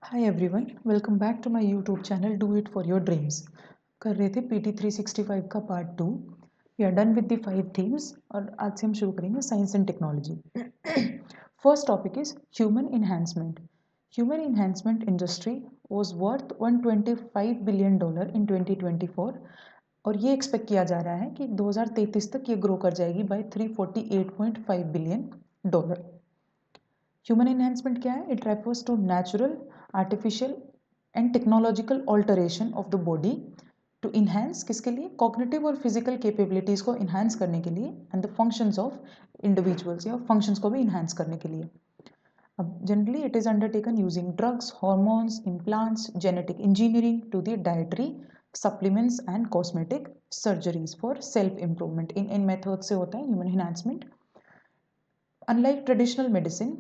Hi everyone, welcome back to my YouTube channel do it for your dreams. कर रहे थे PT 365 का part 2। We are done with the 5 themes और आज से हम शुरू करेंगे science and technology. First topic is human enhancement. Human enhancement industry was worth $125 billion in 2024 और ये एक्सपेक्ट किया जा रहा है कि 2033 तक ये ग्रो कर जाएगी बाय $348.5 बिलियन। ह्यूमन इन्हांसमेंट क्या है? It refers to natural, artificial and technological alteration of the body to enhance किसके लिए? कॉग्निटिव और फिजिकल कैपेबिलिटीज़ को इन्हांस करने के लिए and the functions of individuals या फंक्शंस को भी इन्हांस करने के लिए। अब generally it is undertaken using drugs, hormones, implants, genetic engineering to the dietary supplements and cosmetic surgeries for self improvement. इन मेथड से होता है human enhancement. Unlike traditional medicine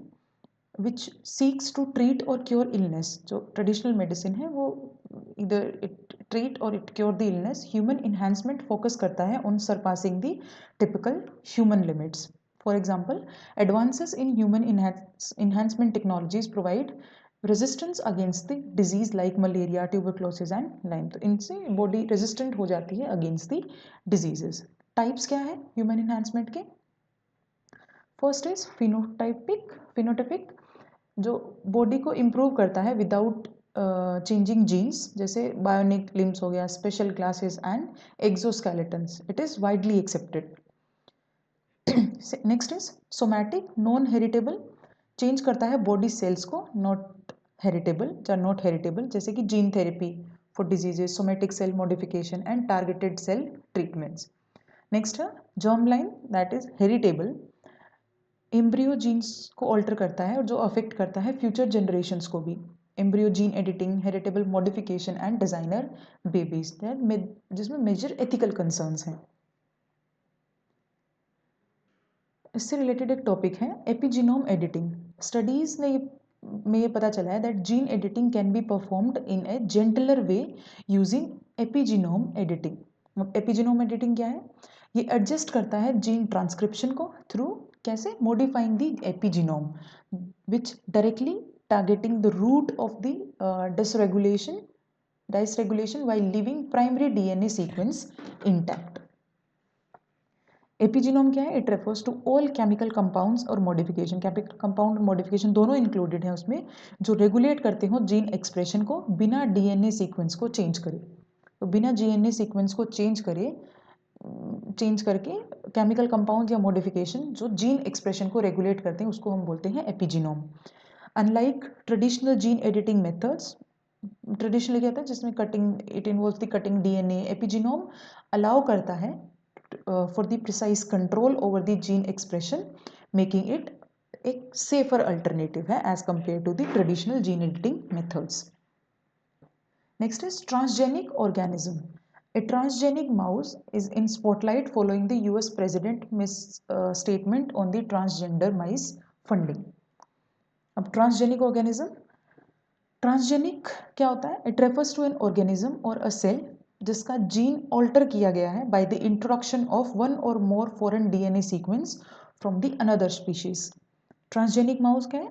which seeks to treat और cure illness, जो traditional medicine है वो इधर it treat और it cure the illness, human enhancement focus करता है on surpassing the typical human limits. For example, advances in human enhancement technologies provide resistance against the disease like malaria, tuberculosis and Lyme। तो इनसे body resistant हो जाती है against the diseases. Types क्या है human enhancement के? First is phenotypic, जो body को इम्प्रूव करता है विदाउट चेंजिंग जीन्स, जैसे बायोनिक लिम्स हो गया, special glasses and exoskeletons. It is widely accepted. Next is somatic, non heritable, change करता है बॉडी सेल्स को, नॉट हेरिटेबल या नॉट हेरिटेबल, जैसे कि gene therapy for diseases, somatic cell modification and targeted cell treatments. Next है germ line, that is heritable, embryo genes को alter करता है और जो अफेक्ट करता है फ्यूचर जनरेशन्स को भी। Embryo gene editing, heritable modification and designer babies, जिसमें मेजर एथिकल कंसर्न्स हैं। इससे रिलेटेड एक टॉपिक है एपिजीनोम एडिटिंग। स्टडीज में ये पता चला है that gene editing can be performed in a gentler way using epigenome editing. Epigenome editing क्या है? ये एडजस्ट करता है जीन ट्रांसक्रिप्शन को थ्रू कैसे? Modifying the epigenome which directly targeting the root of the dysregulation while leaving primary DNA sequence intact। Epigenome क्या है? It refers to all chemical compounds और मॉडिफिकेशन, केमिकल कंपाउंड और modification दोनों included है उसमें, जो रेगुलेट करते हो जीन एक्सप्रेशन को बिना डीएनए सीक्वेंस को चेंज करे। तो बिना डीएनए सीक्वेंस को चेंज करके केमिकल कंपाउंड या मॉडिफिकेशन जो जीन एक्सप्रेशन को रेगुलेट करते हैं उसको हम बोलते हैं epigenome. Unlike traditional gene editing methods, traditionally क्या था जिसमें cutting, it involve the cutting DNA, epigenome allow करता है for the precise control over the gene expression, making it एक safer alternative है as compared to the traditional gene editing methods। Next is transgenic organism. A transgenic mouse is in spotlight following the US president statement on the transgender mice funding। अब transgenic organism, transgenic क्या होता है? It refers to an organism or a cell जिसका gene alter किया गया है by the introduction of one or more foreign DNA sequence from the another species. Transgenic mouse क्या है?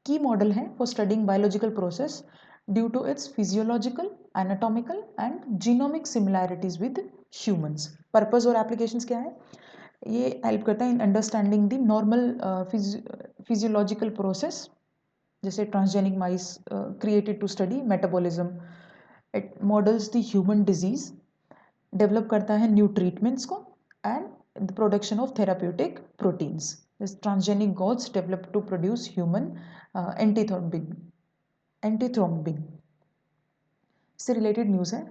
की मॉडल है for studying biological process due to its physiological, anatomical and genomic similarities with humans. Purpose और applications क्या है? ये help करता है in understanding the normal physiological process, जैसे transgenic mice created to study metabolism, it models the human disease, develop करता है new treatments को and the production of therapeutic proteins. This transgenic goats develop to produce human antithrombin. इससे related news है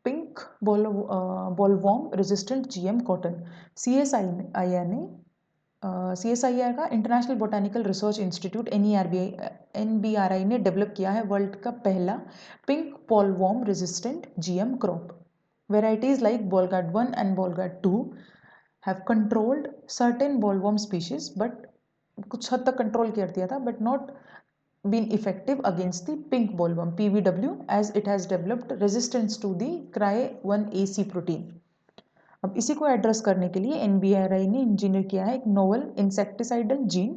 pink bollworm resistant GM cotton. CSIR ने CSIR का international botanical research institute NBRI ने develop किया है world का पहला pink bollworm resistant GM crop. Varieties like Bollgard 1 and Bollgard 2 have controlled certain bollworm species, but कुछ हद तक कंट्रोल कर दिया था but not been effective against the pink bollworm PBW as it has developed resistance to the Cry1AC protein। अब इसी को address करने के लिए NBRI ने इंजीनियर किया है एक नोवल इंसेक्टिसाइडल जीन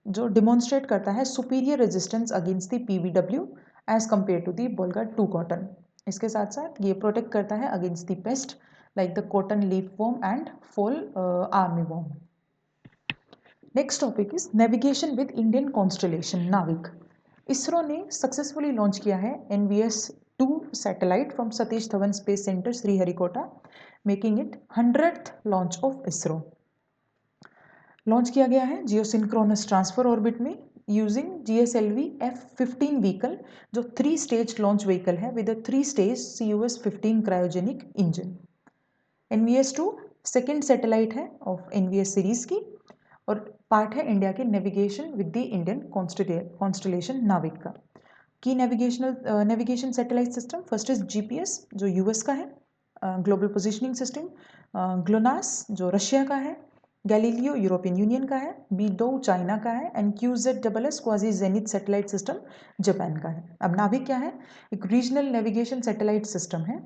जो डिमॉन्स्ट्रेट करता है superior resistance against the PBW as compared to the Bollgard 2 cotton. इसके साथ साथ ये प्रोटेक्ट करता है against the pest like the cotton leaf worm and fall army worm. Next topic is navigation with Indian constellation NavIC. ISRO ने successfully launch किया है NVS-2 satellite from Satish Dhawan space centre Sriharikota, making it 100th launch of ISRO. Launch किया गया है geosynchronous transfer orbit में using GSLV F-15 vehicle, जो 3 stage launch vehicle है with a 3 stage CUS-15 cryogenic engine. NVS-2 second satellite है of NVS series की और part है इंडिया के navigation with the Indian constellation नाविक का। की navigation satellite system first is GPS जो US का है, ग्लोबल पोजिशनिंग सिस्टम GLONASS जो रशिया का है, गैलीलियो यूरोपियन यूनियन का है, B2 चाइना का है and QZSS quasi zenith satellite system Japan का है। अब नाविक क्या है? एक रीजनल नेविगेशन सैटेलाइट सिस्टम है,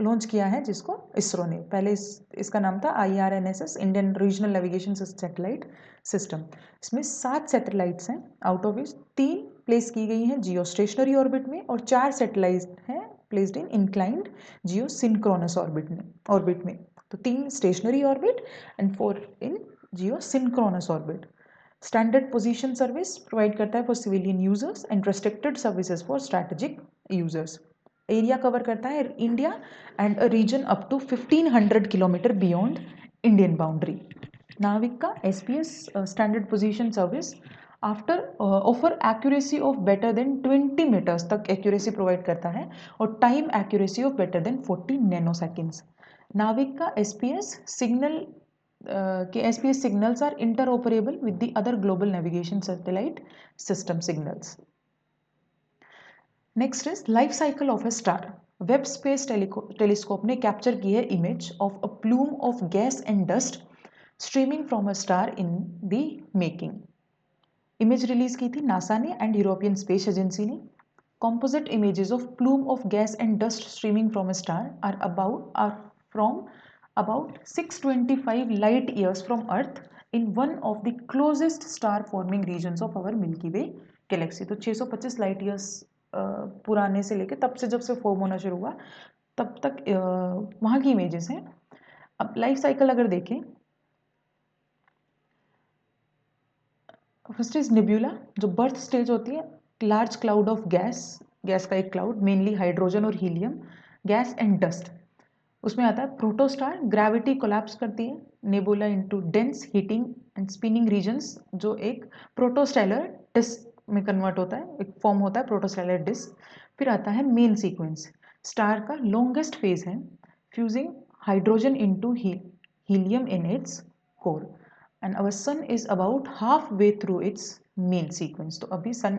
लॉन्च किया है जिसको इसरो ने। पहले इसका नाम था IRNSS Indian regional navigation satellite system. इसमें 7 सैटेलाइट्स हैं, आउट ऑफ विच 3 प्लेस की गई हैं जियो स्टेशनरी ऑर्बिट में और 4 सैटेलाइट हैं placed in inclined geosynchronous orbit में। तो 3 stationary orbit and 4 in geosynchronous orbit. Standard position service provide करता है for civilian users and restricted services for strategic users. Area cover करता है India and a region up to 1500 kilometre beyond Indian boundary. NavIC का SPS standard position service after offer accuracy of better than 20 metres तक accuracy provide करता है और time accuracy of better then 40 nanoseconds. नाविक का SPS signal के SPS signals are interoperable with the other global navigation satellite system signals. Next is life cycle of a star. Webb Space Telescope ने capture की है image of a plume of gas and dust streaming from a star in the making. Image release की थी NASA ने and European space agency ने। Composite images of plume of gas and dust streaming from a star are from about 625 light years from Earth in one of the closest star forming regions of our Milky Way galaxy। तो 625 light years पुराने से लेके तब से जब से form होना शुरू हुआ तब तक वहाँ की इमेजेस हैं। अब लाइफ साइकिल अगर देखें, फर्स्ट इज निब्यूला जो बर्थ स्टेज होती है, लार्ज क्लाउड ऑफ गैस का एक क्लाउड, मेनली हाइड्रोजन और हीलियम, गैस एंड डस्ट। उसमें आता है प्रोटोस्टार, ग्रेविटी कोलैप्स करती है nebula into dense heating and spinning regions, जो एक प्रोटोस्टेलर डिस्क में कन्वर्ट होता है, एक फॉर्म होता है प्रोटोस्टेलर डिस्क। फिर आता है मेन सीक्वेंस, स्टार का लॉन्गेस्ट फेज है, fusing hydrogen into helium in its core and our sun is about half way through its main sequence. तो अभी सन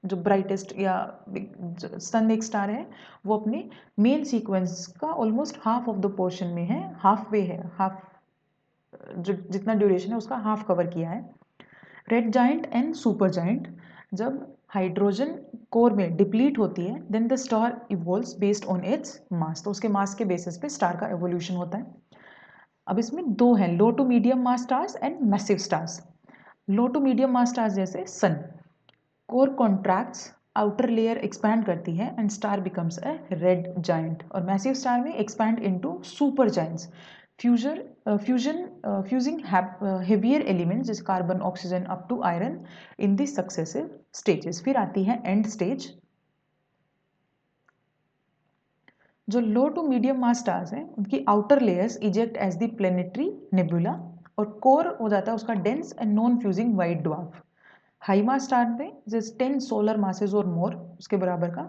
जो ब्राइटेस्ट या सन एक स्टार है वो अपने मेन सीक्वेंस का almost half of the portion में है, हाफ वे है, हाफ जो जितना ड्यूरेशन है उसका हाफ कवर किया है। Red giant and super giant, जब हाइड्रोजन कोर में डिप्लीट होती है then the star evolves based on its mass, तो उसके मास के बेसिस पे स्टार का एवोल्यूशन होता है। अब इसमें 2 हैं, low to medium mass stars and massive stars. Low to medium mass stars जैसे sun, core contracts, outer layer expand करती है and star becomes a red giant. और मैसिव स्टार में expand into super giants, fusing heavier elements जैसे carbon oxygen up to iron in the successive stages. फिर आती है end stage. जो low to medium mass stars हैं उनकी outer layers eject as the planetary nebula और core हो जाता है उसका dense and non fusing white dwarf. High mass star में जैसे 10 सोलर मासेस और मोर उसके बराबर का,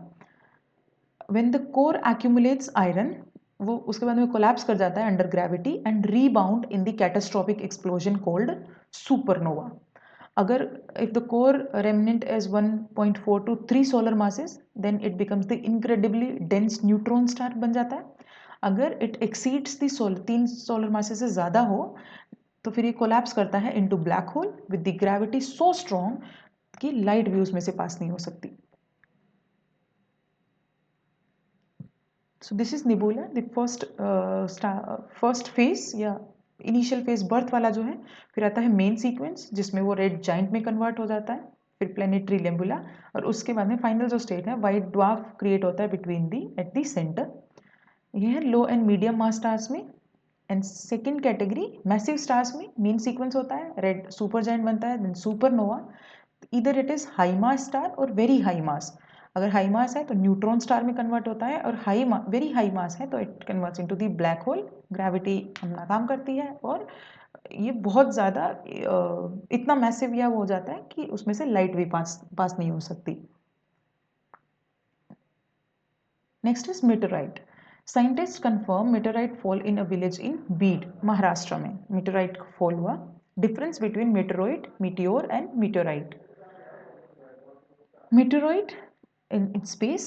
when the core accumulates iron, वो उसके बाद में कोलैप्स कर जाता है under gravity and rebound in the catastrophic explosion called supernova. अगर if the core remnant is 1.4 to 3 solar masses then it becomes the incredibly dense neutron star बन जाता है। अगर it exceeds the 3 solar masses से ज़्यादा हो तो फिर ये कोलैप्स करता है into black hole with the gravity so strong कि लाइट भी उसमें से पास नहीं हो सकती। So this is nebula, the first phase या इनिशियल फेज बर्थ वाला जो है। फिर आता है मेन सीक्वेंस जिसमें वो रेड जाइंट में कन्वर्ट हो जाता है। फिर प्लेनेटरी लेम्बुला, और उसके बाद में फाइनल जो स्टेट है वाइट ड्वार्फ क्रिएट होता है between the at the centre. ये है लो एंड मीडियम मास स्टार्स में। And second category massive stars में मेन सीक्वेंस होता है, रेड सुपर जायंट बनता है, देन सुपरनोवा। इधर it is high mass star और वेरी हाई मास। अगर हाई मास है तो न्यूट्रॉन स्टार में कन्वर्ट होता है, और वेरी हाई मास है तो it converts into the black hole. Gravity अपना काम करती है और ये बहुत ज़्यादा इतना मैसिव या वो हो जाता है कि उसमें से लाइट भी पास नहीं हो सकती। Next is meteorite. Scientist confirm meteorite fall in a village in Beed, Maharashtra में मीटराइट फॉल हुआ। Difference between meteoroid, meteor and meteorite. Meteoroid in space,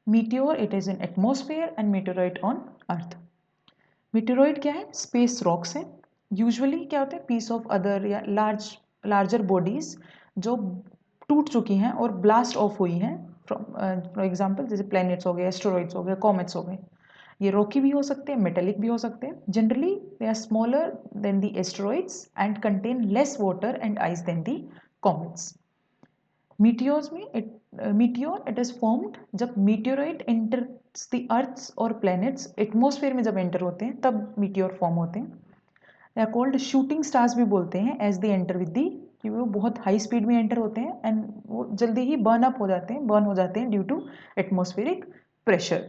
meteor it is in atmosphere and meteorite on earth. Meteoroid क्या है? Space rocks है। Usually क्या होता है? Piece of other या larger bodies जो टूट चुकी हैं और ब्लास्ट ऑफ हुई हैं, फॉर एग्जाम्पल जैसे प्लैनेट्स हो गए, एस्टेरॉइड्स हो गए, कॉमेट्स हो गए। ये रॉकी भी हो सकते हैं, मेटेलिक भी हो सकते हैं। Generally they are smaller than the asteroids and contain less water and ice than the comets. Meteors में मीटियोर इट इज फॉर्म्ड जब मीटियोराइट एंटर्स द अर्थ्स और प्लैनेट्स एटमॉस्फेयर में जब एंटर होते हैं तब मीटियोर फॉर्म होते हैं। They are called shooting stars भी बोलते हैं as they enter with the, क्योंकि वो बहुत हाई स्पीड में एंटर होते हैं एंड वो जल्दी ही बर्न हो जाते हैं due to atmospheric pressure.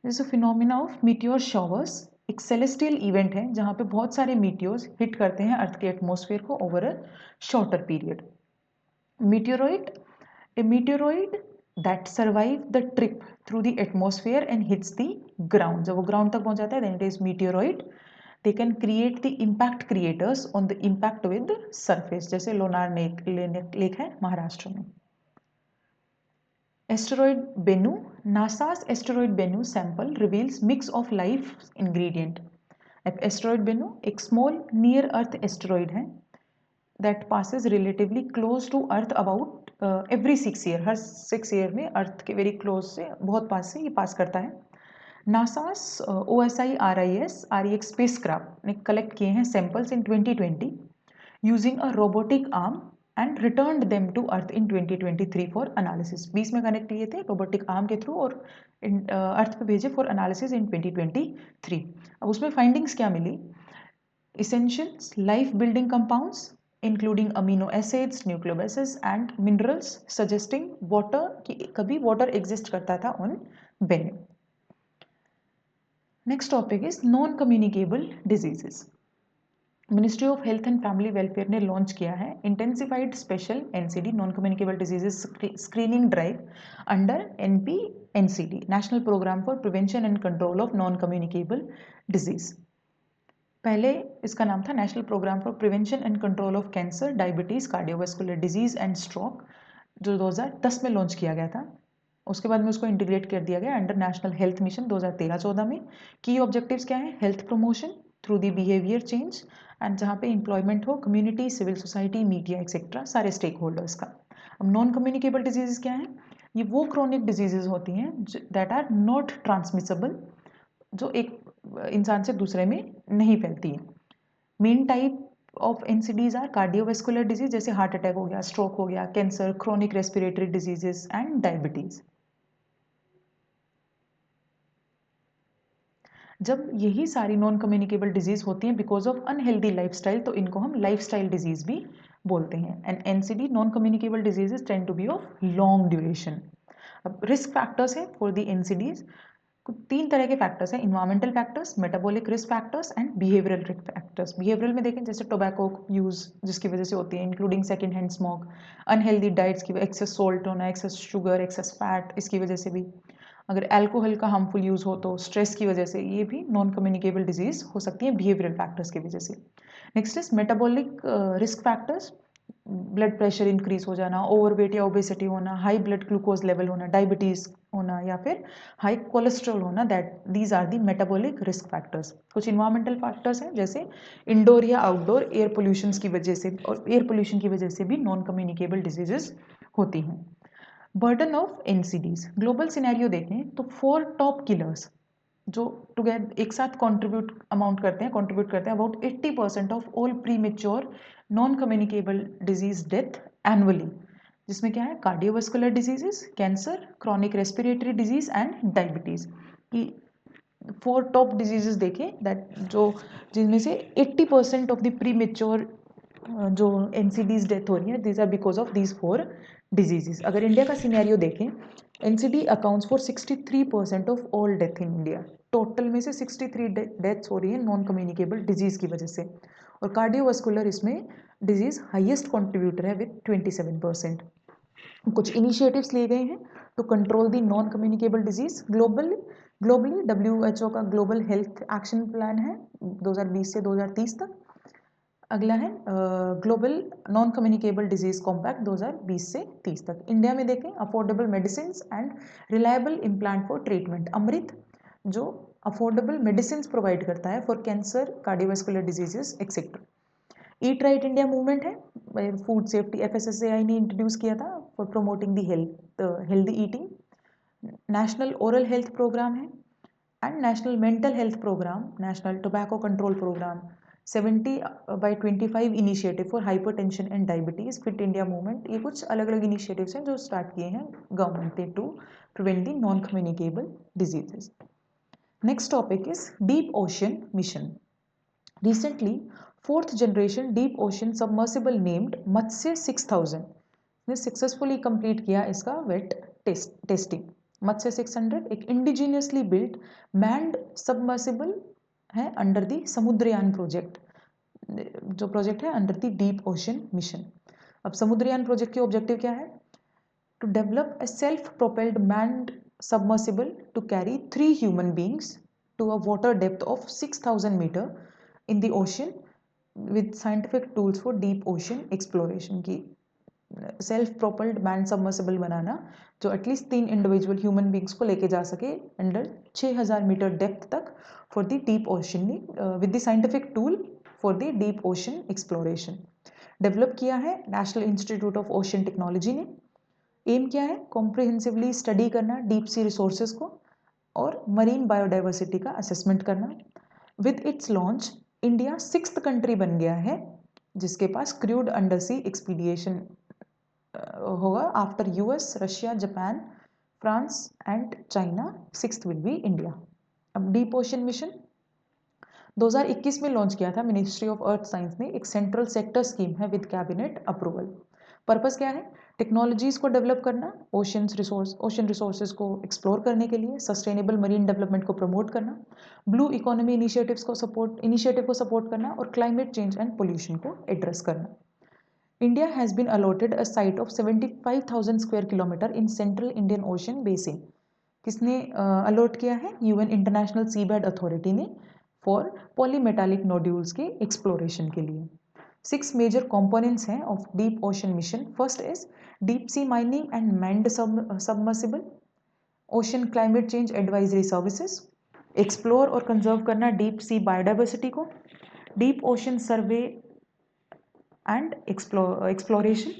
This a phenomena of meteor showers, एक सेलेस्टियल इवेंट है जहाँ पे बहुत सारे मीटियोर्स हिट करते हैं अर्थ के एटमॉस्फेयर को over a shorter period. Meteoroid, a meteoroid that survive the trip through the atmosphere and hits the ground. जब वो ground तक पहुंच जाता है then it is meteoroid. They can create the impact creators on the impact with surface, जैसे Lonar lake है महाराष्ट्र में। Asteroid Bennu, NASA's asteroid Bennu sample reveals mix of life ingredient. Asteroid Bennu एक small near earth asteroid है that passes relatively close to earth about every 6 year, her 6 year में अर्थ के very close से बहुत पास से ये पास करता है। NASA's OSI RIX spacecraft ने कलेक्ट किए हैं samples in 2020 using a robotic arm and return them to earth in 2023 for analysis. 20 में कनेक्ट किए थे रोबोटिक आर्म के थ्रू और अर्थ पे भेजे फॉर एनालिसिस इन 2023। अब उसमें फाइंडिंग्स क्या मिली? Essentials, life building compounds including amino acids, nucleobases and minerals suggesting water कि कभी water exist करता था on Bennu. Next topic is non-communicable diseases. Ministry of health and family welfare ने launch किया है intensified special NCD non communicable diseases screening drive under NPNCD, national programme for prevention and control of non communicable disease. पहले इसका नाम था national programme for prevention and control of cancer, diabetes, cardiovascular disease and stroke, जो 2010 में launch किया गया था। उसके बाद में उसको इंटीग्रेट कर दिया गया अंडर नेशनल हेल्थ मिशन 2013-14 में। की ऑब्जेक्टिव्स क्या है? Health promotion through the behaviour change and जहाँ पे एम्प्लॉयमेंट हो, community, civil society, media etcetera, सारे स्टेक होल्डर्स का। अब नॉन कम्युनिकेबल डिजीजेस क्या है? ये वो क्रोनिक डिजीजेज होती हैं दैट आर नॉट ट्रांसमिसेबल, जो एक इंसान से दूसरे में नहीं फैलती है। Main type of NCDs are cardiovascular disease, जैसे हार्ट अटैक हो गया, स्ट्रोक हो गया, cancer, chronic respiratory diseases and diabetes. जब यही सारी नॉन कम्युनिकेबल डिजीज होती हैं बिकॉज ऑफ अनहेल्दी लाइफस्टाइल, तो इनको हम लाइफस्टाइल डिजीज भी बोलते हैं। And NCD non communicable diseases tend to be of long duration. अब रिस्क फैक्टर्स है फॉर दी NCDs, 3 तरह के फैक्टर्स हैं, environmental factors, metabolic risk factors and behavioural risk factors. Behavioural में देखें जैसे टोबैको यूज़ जिसकी वजह से होती है, including second hand smoke, unhealthy diets की एक्सेस सोल्ट होना, एक्सेस शुगर, एक्सेस फैट, इसकी वजह से भी। अगर अल्कोहल का हार्मफुल यूज़ हो तो स्ट्रेस की वजह से, ये भी नॉन कम्युनिकेबल डिजीज हो सकती है बिहेवियरल फैक्टर्स की वजह से। Next is metabolic risk factors, blood pressure increase हो जाना, ओवरवेट या ओबेसिटी होना, हाई ब्लड ग्लूकोज लेवल होना, डायबिटीज होना या फिर हाई कोलेस्ट्रॉल होना, that these are the metabolic risk factors. कुछ इन्वायरमेंटल फैक्टर्स हैं जैसे इंडोर या आउटडोर एयर पोल्यूशन की वजह से, और एयर पोल्यूशन की वजह से भी नॉन कम्युनिकेबल डिजीजेस होती हैं। Burden of NCDs, global scenario देखें तो 4 टॉप किलर्स जो टुगेदर एक साथ कंट्रीब्यूट करते हैं about 80% of all pre mature non communicable disease death annually, जिसमें क्या है, cardiovascular diseases, cancer, chronic respiratory disease and diabetes की 4 टॉप डिजीजेस देखे दैट जो जिनमें से 80% ऑफ द प्री मेच्योर जो NCDs डेथ हो रही है these are because of these 4 diseases. अगर इंडिया का सिनेरियो देखें, NCD accounts for 63% of all death in India. Total में से 63 डेथ्स हो रही है नॉन कम्युनिकेबल डिजीज की वजह से, और कार्डियोवास्कुलर इसमें डिजीज हाईएस्ट कॉन्ट्रीब्यूटर है विद 27%। कुछ इनिशिएटिव्स लिए गए हैं to control the non communicable disease globally. WHO का ग्लोबल हेल्थ एक्शन प्लान है 2020 से 2030 तक। अगला है global non communicable disease compact 2020 से 30 तक। इंडिया में देखें, affordable medicine and reliable implant for treatment Amrit, जो अफोर्डेबल मेडिसिन प्रोवाइड करता है for cancer, cardiovascular diseases etcetera. Eat right India movement है, फूड सेफ्टी FSSAI ने इंट्रोड्यूस किया था for promoting the healthy eating. National oral health programme है and national mental health programme, national tobacco control programme, 70/25 initiative for hypertension and diabetes, fit India movement. ये कुछ अलग अलग initiatives हैं जो स्टार्ट किए हैं गवर्नमेंट ने to prevent the non communicable diseases. Next topic is deep ocean mission. Recently, 4th generation deep ocean submersible named Matsya 6000 ने सक्सेसफुली कंप्लीट किया इसका वेट टेस्टिंग। मत्स्य 600 एक इंडिजीनियसली बिल्ट मैन्ड सबमर्सिबल है अंडर द समुद्रयान प्रोजेक्ट, जो project है under the deep ocean mission. अब Samudrayaan project के objective क्या है? To develop a self-propelled manned submersible to carry 3 human beings to a water depth of 6000 meter in the ocean with scientific tools for deep ocean exploration। की self प्रोपल्ड man submersible बनाना जो at least 3 individual human beings को लेके जा सके under 6000 metre depth तक for the deep ocean with the scientific tool for the deep ocean exploration. Develop किया है national institute of ocean technology ने। एम क्या है? कॉम्प्रिहेंसिवली स्टडी करना डीप सी रिसोर्सेज को और मरीन बायोडाइवर्सिटी का असेसमेंट करना। With its launch India 6th country बन गया है जिसके पास क्रूड अंडर सी एक्सपीडिएशन होगा after US, Russia, Japan, France and China. 6th will be India. अब डीप ओशन मिशन 2021 में लॉन्च किया था मिनिस्ट्री ऑफ अर्थ साइंस ने। एक सेंट्रल सेक्टर स्कीम है विद कैबिनेट अप्रूवल। पर्पस क्या है? टेक्नोलॉजीज को डेवलप करना, ओशन रिसोर्सेज को एक्सप्लोर करने के लिए, सस्टेनेबल मरीन डेवलपमेंट को प्रमोट करना, ब्लू इकोनॉमी इनिशिएटिव को सपोर्ट करना और क्लाइमेट चेंज एंड पोल्यूशन को एड्रेस करना। India has been allotted a site of 75,000 square kilometre in central Indian ocean basin. किसने अलॉट किया है? UN इंटरनेशनल सीबेड अथॉरिटी ने फॉर पॉलीमेटालिक नोड्यूल्स के एक्सप्लोरेशन के लिए। 6 मेजर कंपोनेंट्स हैं of deep ocean mission. First is deep sea mining and manned submersible, ocean climate change advisory services, explore और conserve करना डीप सी बायोडाइवर्सिटी को, deep ocean survey and exploration,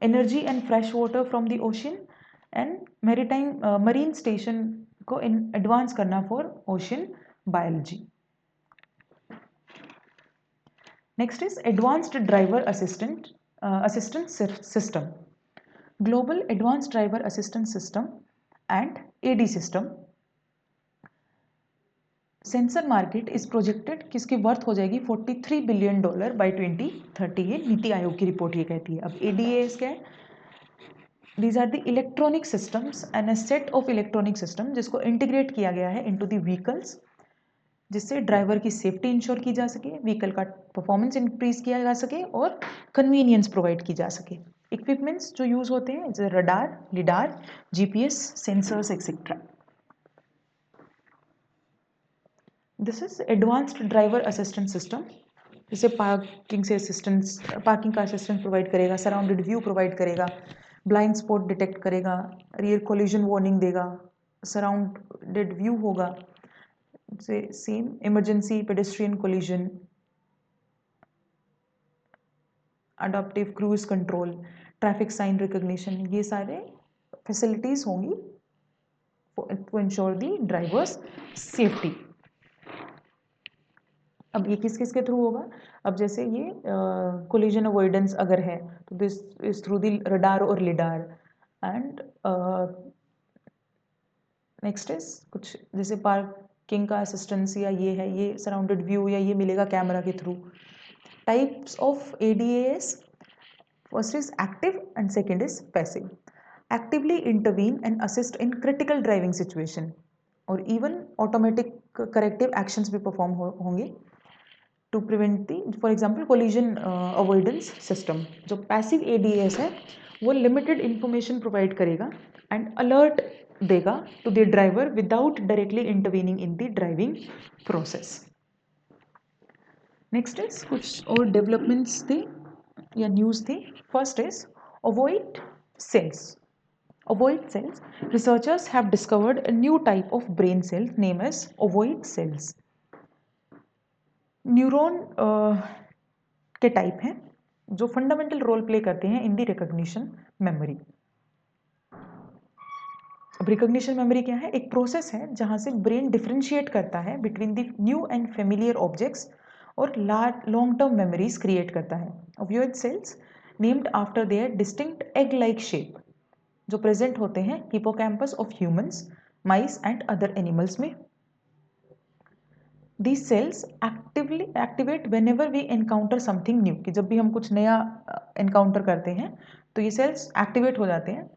energy and fresh water from the ocean and marine station को advance करना for ocean biology. Next is advanced driver assistant system, global advanced driver assistant system and AD system. Sensor market is projected किसकी worth हो जाएगी $43 billion bye 2030। ये नीति आयोग की report ये कहती है। अब ADAS क्या है? These are the electronic systems and a set of electronic system जिसको इंटीग्रेट किया गया है इनटू द व्हीकल्स, जिससे ड्राइवर की सेफ्टी इंश्योर की जा सके, व्हीकल का परफॉर्मेंस इंक्रीज किया जा सके और कन्वीनियंस प्रोवाइड की जा सके। इक्विपमेंट्स जो यूज होते हैं जैसे radar, lidar, GPS, sensors etcetera. This is advanced driver assistant system, जिसे पार्किंग का असिस्टेंस प्रोवाइड करेगा, सराउंडेड व्यू प्रोवाइड करेगा, ब्लाइंड स्पॉट डिटेक्ट करेगा, रियर कोलिजन वार्निंग देगा, सराउंडेड व्यू होगा, से same emergency pedestrian collision, adaptive cruise control, traffic sign recognition, ये सारे फैसिलिटीज होंगी to ensure the driver's safety. अब ये किस किस के थ्रू होगा? अब जैसे ये कोलिजन अवॉइडेंस अगर है तो this is through the radar और लिडार। एंड नेक्स्ट इज कुछ जैसे पार्किंग का असिस्टेंस या ये है, ये सराउंडेड व्यू या ये मिलेगा कैमरा के through. Types of ADAS, first is active and second is passive. Actively intervene and assist in critical driving situation, और इवन ऑटोमेटिक करेक्टिव एक्शंस भी परफॉर्म होंगे to prevent the, for example collision avoidance system. जो passive ADAS है वो limited information provide करेगा and alert देगा to the driver without directly intervening in the driving process. Next is कुछ और developments थे या न्यूज़ थी। First is ovoid cells. Ovoid cells. Researchers have discovered a new type of brain cells named as ovoid cells. Neuron के type हैं जो fundamental role play करते हैं इन दी रिकॉग्निशन मेमोरी। अब रिकॉग्निशन मेमोरी क्या है? एक प्रोसेस है जहां से ब्रेन डिफरेंशिएट करता है between the new and familiar objects और लॉन्ग टर्म मेमोरीज क्रिएट करता है। Ovoid cells named after their distinct egg like shape जो प्रेजेंट होते हैं hippocampus of humans, mice and other animals में। These cells activate whenever we encounter something new, कि जब भी हम कुछ नया एनकाउंटर करते हैं तो ये सेल्स एक्टिवेट हो जाते हैं,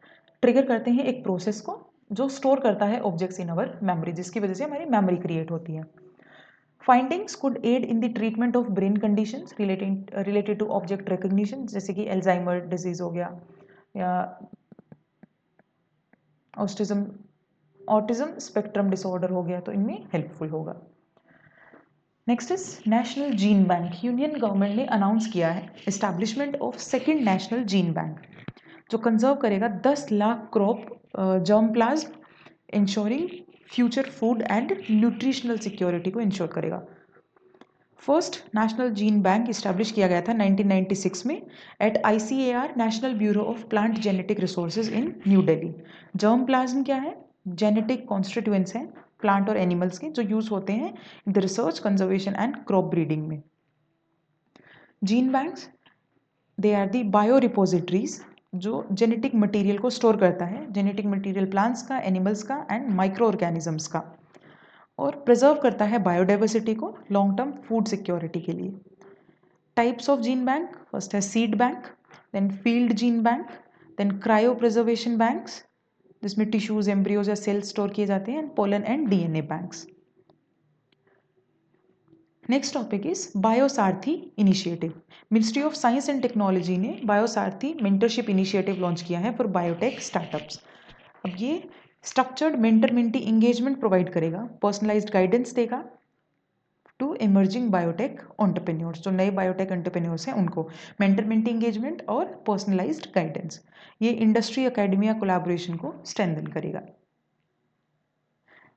ट्रिगर करते हैं एक प्रोसेस को जो स्टोर करता है ऑब्जेक्ट्स इन अवर मेमोरी, जिसकी वजह से हमारी मेमोरी क्रिएट होती है। Findings could aid in the treatment of brain conditions related to object recognition, जैसे कि एल्जाइमर डिजीज हो गया या ऑटिज्म स्पेक्ट्रम डिसऑर्डर हो गया, तो इनमें हेल्पफुल होगा। Next is national gene bank. Union government ने अनाउंस किया है establishment of second national gene bank जो कंजर्व करेगा 10 lakh crop germplasm, ensuring future food and nutritional security को इंश्योर करेगा। First national gene bank establish किया गया था 1996 में at ICAR national bureau of plant genetic resources in New Delhi. Germplasm क्या है? जेनेटिक कॉन्स्टिट्यूएंट्स हैं प्लांट और एनिमल्स के जो यूज होते हैं in the research, conservation and crop breeding में। Gene banks they are the bio repositories जो जेनेटिक मटेरियल को स्टोर करता है, जेनेटिक मटेरियल प्लांट्स का, एनिमल्स का एंड माइक्रो ऑर्गेनिजम्स का, और प्रिजर्व करता है बायोडाइवर्सिटी को लॉन्ग टर्म फूड सिक्योरिटी के लिए। Types of gene bank, first है seed bank, then field gene bank, then cryo preservation banks जिसमें टिश्यूज, एम्ब्रियोज या सेल्स स्टोर किए जाते हैं, and pollen and DNA banks. Next topic is BioSaarthi initiative. Ministry of science and technology ने BioSaarthi mentorship initiative launch किया है for biotech startups. अब ये structured mentor mentee engagement provide करेगा, पर्सनलाइज्ड गाइडेंस देगा टू इमर्जिंग बायोटेक एंटरप्रेन्योर्स, जो नए biotech entrepreneurs हैं उनको मेंटर मेंटी इंगेजमेंट और पर्सनलाइज्ड गाइडेंस। ये इंडस्ट्री अकेडमिया कोलैबोरेशन को स्ट्रेंथन करेगा।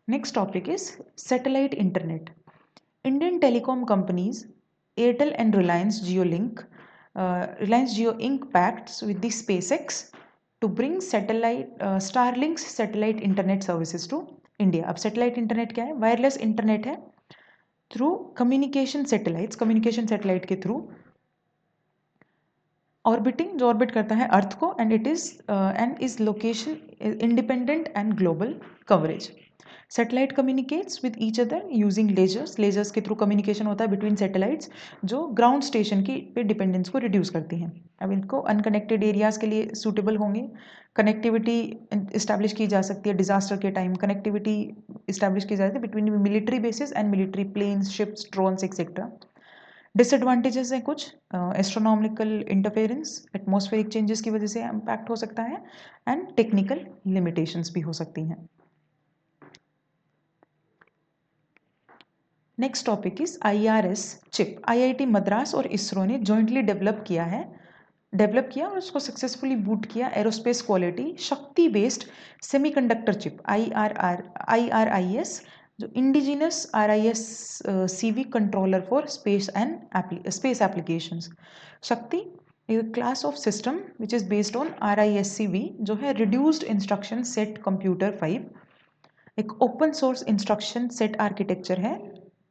Next topic is satellite internet. Indian telecom companies Airtel and Reliance Jio ink pacts with the SpaceX to bring Starlink's satellite internet services to India. अब satellite internet क्या है? Wireless internet है through communication satellite के through orbiting, जो orbit करता है earth को, and is location independent and global coverage. Satellite communicates with each other using lasers के थ्रू कम्युनिकेशन होता है बिटवीन सैटेलाइट्स जो ग्राउंड स्टेशन की पे डिपेंडेंस को रिड्यूस करती हैं। अब इनको अनकनेक्टेड एरियाज के लिए सूटेबल होंगे। कनेक्टिविटी इस्टेब्लिश की जा सकती है डिजास्टर के टाइम, कनेक्टिविटी इस्टेब्लिश की जाती है between military bases and military planes, ships, drones etcetera. Disadvantages हैं कुछ, एस्ट्रोनॉमिकल इंटरफेरेंस, एटमॉस्फेरिक चेंजेस की वजह से इम्पैक्ट हो सकता है, एंड टेक्निकल लिमिटेशंस भी हो सकती हैं। Next topic is IRS chip. IIT Madras और इसरो ने जॉइंटली डेवलप किया और उसको सक्सेसफुली बूट किया एरोस्पेस क्वालिटी शक्ति बेस्ड सेमीकंडक्टर चिप IRIS, जो indigenous RISC-V controller for space applications. शक्ति is a class of system which is based on RISC-V जो है reduced instruction set computer 5, एक open source instruction set architecture है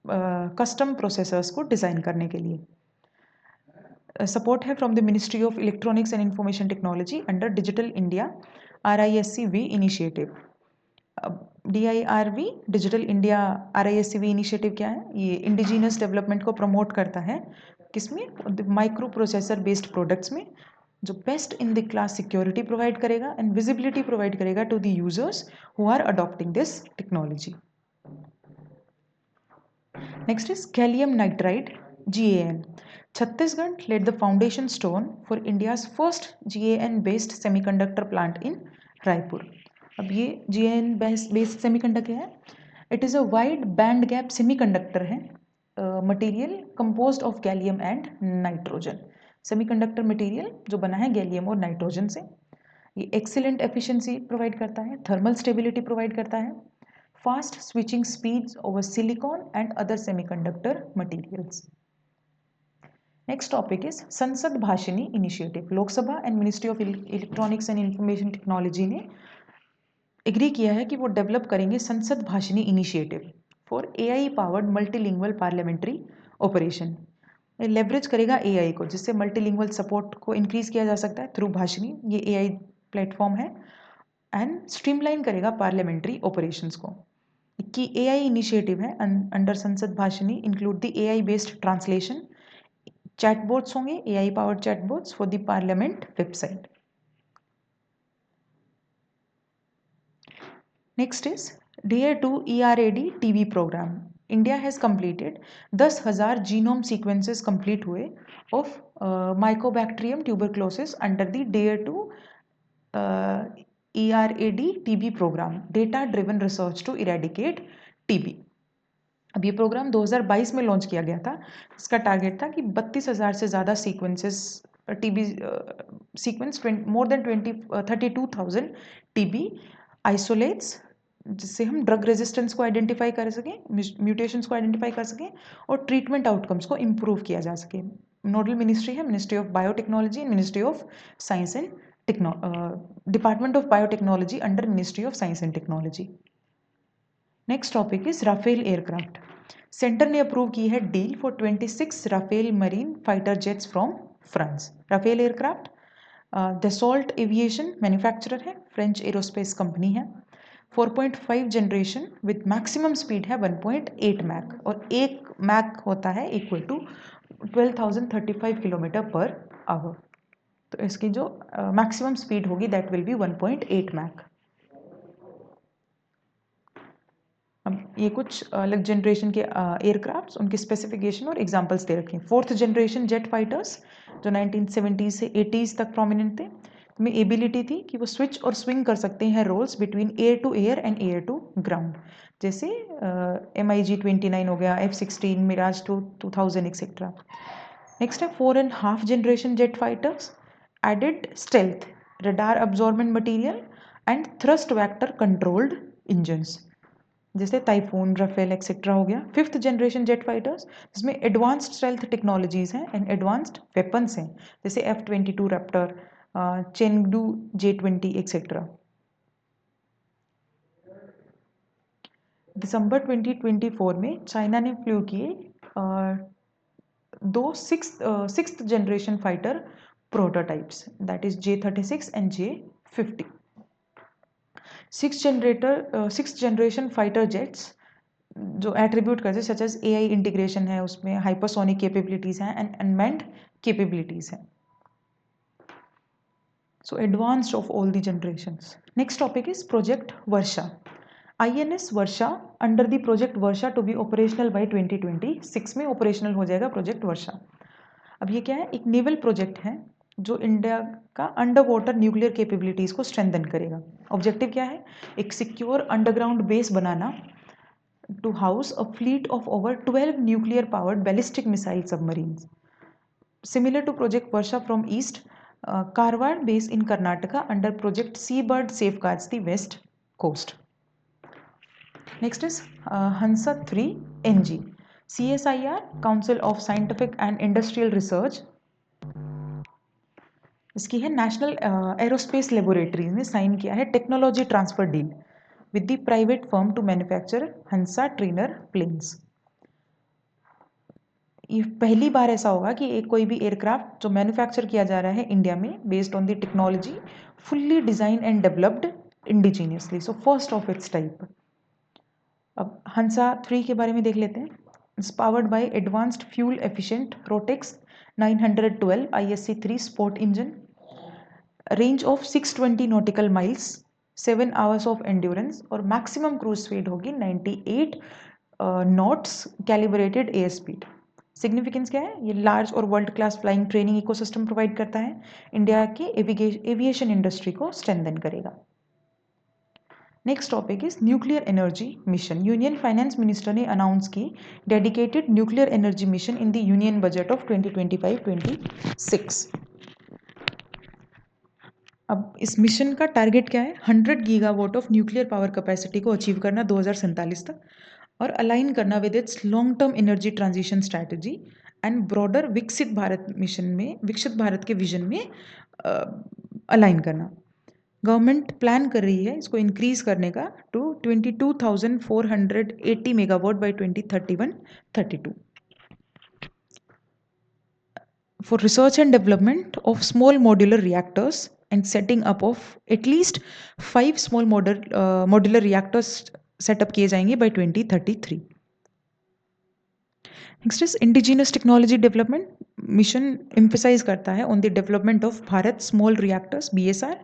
custom processors को design करने के लिए। सपोर्ट है from the ministry of electronics and information technology under digital India RISC-V initiative. DIRV digital India RISC-V initiative क्या है? ये इंडिजिनस डेवलपमेंट को प्रमोट करता है, किसमें? माइक्रो प्रोसेसर बेस्ड प्रोडक्ट्स में, जो best in the class security provide करेगा एंड विजिबिलिटी प्रोवाइड करेगा to the users who are adopting this technology. Next is gallium nitride, GaN. Chhattisgarh laid the foundation stone for India's first GaN based semiconductor plant in Raipur. अब ये GaN based semiconductor है, it is a wide band gap semiconductor है, material composed of gallium and nitrogen. Semiconductor material जो बना है gallium और nitrogen से, ये excellent efficiency प्रोवाइड करता है, thermal stability प्रोवाइड करता है, fast switching speeds over silicon and other semiconductor materials. Next topic is Sansad Bhashini Initiative. लोक सभा and ministry of electronics and information technology ने एग्री किया है कि वो डेवलप करेंगे संसद Bhashini initiative for AI powered multilingual parliamentary operation. Leverage करेगा AI को, जिससे मल्टीलिंगुअल सपोर्ट को इंक्रीज किया जा सकता है थ्रू भाषिनी, ये AI प्लेटफॉर्म है, एंड स्ट्रीमलाइन करेगा पार्लियामेंट्री ऑपरेशंस को। की AI इनिशिएटिव है under Sansad Bhashini include the AI based translation, chatbots होंगे, AI powered chatbots for the parliament website. Next is Dare to ERAD TV programme. India has completed 10,000 genome sequences complete हुए of mycobacterium tuberculosis under the Dare to ERAD TB programme, data driven research to eradicate TB। अब ये programme 2022 में launch किया गया था। इसका target था कि 32,000 से ज़्यादा sequences TB sequence more than 32,000 TB isolates, जिससे हम ड्रग रेजिस्टेंस को आइडेंटिफाई कर सकें, म्यूटेशंस को आइडेंटिफाई कर सकें और ट्रीटमेंट आउटकम्स को इम्प्रूव किया जा सके। नोडल मिनिस्ट्री है ministry of biotechnology and ministry of science and department of biotechnology under ministry of science and technology. Next topic is Rafale aircraft. Centre ने अप्रूव की है deal for 26 Rafale marine fighter jets from France. Rafale aircraft Dassault aviation manufacturer है, French aerospace company है। 4.5 generation with maximum speed है 1.8 Mac, और 1 Mach होता है equal to 12,035 kilometre per hour. तो इसकी जो मैक्सिमम स्पीड होगी दैट विल बी 1.8 मैक। अब ये कुछ अलग जनरेशन के एयरक्राफ्ट्स, उनके स्पेसिफिकेशन और एग्जांपल्स दे रखे हैं। 4th जनरेशन जेट फाइटर्स जो 1970 से 80s तक प्रोमिनेंट थे, में एबिलिटी थी कि वो स्विच और स्विंग कर सकते हैं roles between air to air and air to ground, जैसे MiG-29 हो गया, F-16, मिराज 2000 एक्सेट्रा। नेक्स्ट है 4.5 generation jet fighters, added stealth, radar absorbent material and thrust vector controlled engines, जैसे टाइफून, राफेल एक्सेट्रा हो गया। 5th जनरेशन जेट फाइटर्स जिसमें advanced stealth technologies हैं and advanced weapons हैं, जैसे F-22 Raptor, Chengdu J-20 etcetera. दिसंबर 2024 में China ने flu किए दो sixth generation fighter prototypes, that is J-36 and J-50। Six generation fighter jets जो एट्रीब्यूट करते हैं सच एज AI इंटीग्रेशन है, उसमें हाइपरसोनिक कैपेबिलिटीज हैं एंड अनमैन्ड कैपेबिलिटीज हैं। So advanced of all the generations. Next topic is Project Varsha. INS Varsha under the Project Varsha to be operational by 2026 में operational हो जाएगा Project Varsha। अब ये क्या है? एक नेवल प्रोजेक्ट है जो इंडिया का अंडर वाटर न्यूक्लियर कैपेबिलिटीज को स्ट्रेंथन करेगा। ऑब्जेक्टिव क्या है? एक secure underground base banana to house a fleet of over 12 nuclear powered ballistic missile submarines. Similar to Project Varsha from East, Karwar base in Karnataka under Project Seabird safeguards the west coast. Next is Hansa 3 NG. CSIR, Council of Scientific and Industrial Research, इसकी है national aerospace laboratories ने sign किया है technology transfer deal with the private firm to manufacture Hansa trainer planes. ये पहली बार ऐसा होगा कि एक कोई भी एयरक्राफ्ट जो मैन्युफैक्चर किया जा रहा है इंडिया में based on the technology fully design and developed indigenously, so first of its type. अब हंसा 3 के बारे में देख लेते हैं। It's powered by advanced fuel efficient Rotax 912 ISC-3 sport engine, range of 620 nautical miles, 7 hours of endurance और maximum cruise speed होगी 98 knots calibrated air speed. Significance क्या है? ये लार्ज और world class flying training ecosystem provide करता है, India के aviation industry को स्ट्रेंथन करेगा। Next topic is nuclear energy mission. Union finance minister ने अनाउंस की dedicated nuclear energy mission in the union budget of 2025-26। अब इस मिशन का टारगेट क्या है? 100 gigawatt of nuclear power capacity को अचीव करना 2047 तक और अलाइन करना with its long term energy transition strategy and broader विकसित भारत मिशन में, विकसित भारत के विजन में अलाइन करना। गवर्नमेंट प्लान कर रही है इसको इंक्रीज करने का to 22,480 megawatt by 2031-32 for research and development of small modular reactors and setting up of at least 5 small modular reactors setup किए जाएंगे by 2033। Next is indigenous technology development mission emphasise करता है on the development of Bharat small reactors BSR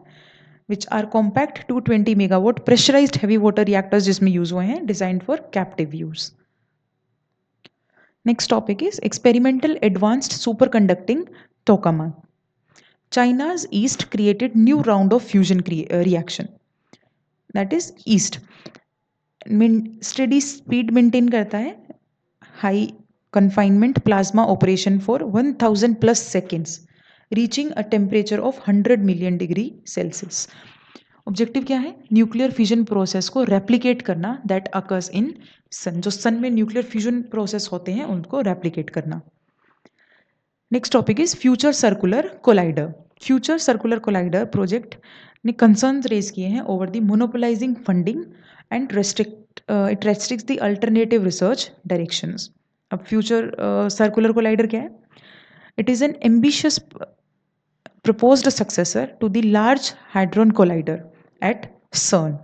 which are compact 220 megawatt pressurized heavy water reactors जिसमें use हुए हैं, designed for captive use. Next topic is experimental advanced superconducting tokamak. China's east created new round of fusion reaction. That is east steady speed maintain करता है, high confinement plasma operation for 1000 plus seconds, reaching a temperature of 100 million degree Celsius. Objective क्या है? Nuclear fusion process को replicate करना that occurs in सन। जो सन में nuclear fusion process होते हैं उनको रेप्लिकेट करना। Next topic is future circular collider. Future circular collider project ने कंसर्न्स रेज किए हैं over the monopolising funding and it restricts the alternative research directions. अब फ्यूचर सर्कुलर कोलाइडर क्या है? It is an ambitious proposed successor to the Large Hadron Collider at CERN.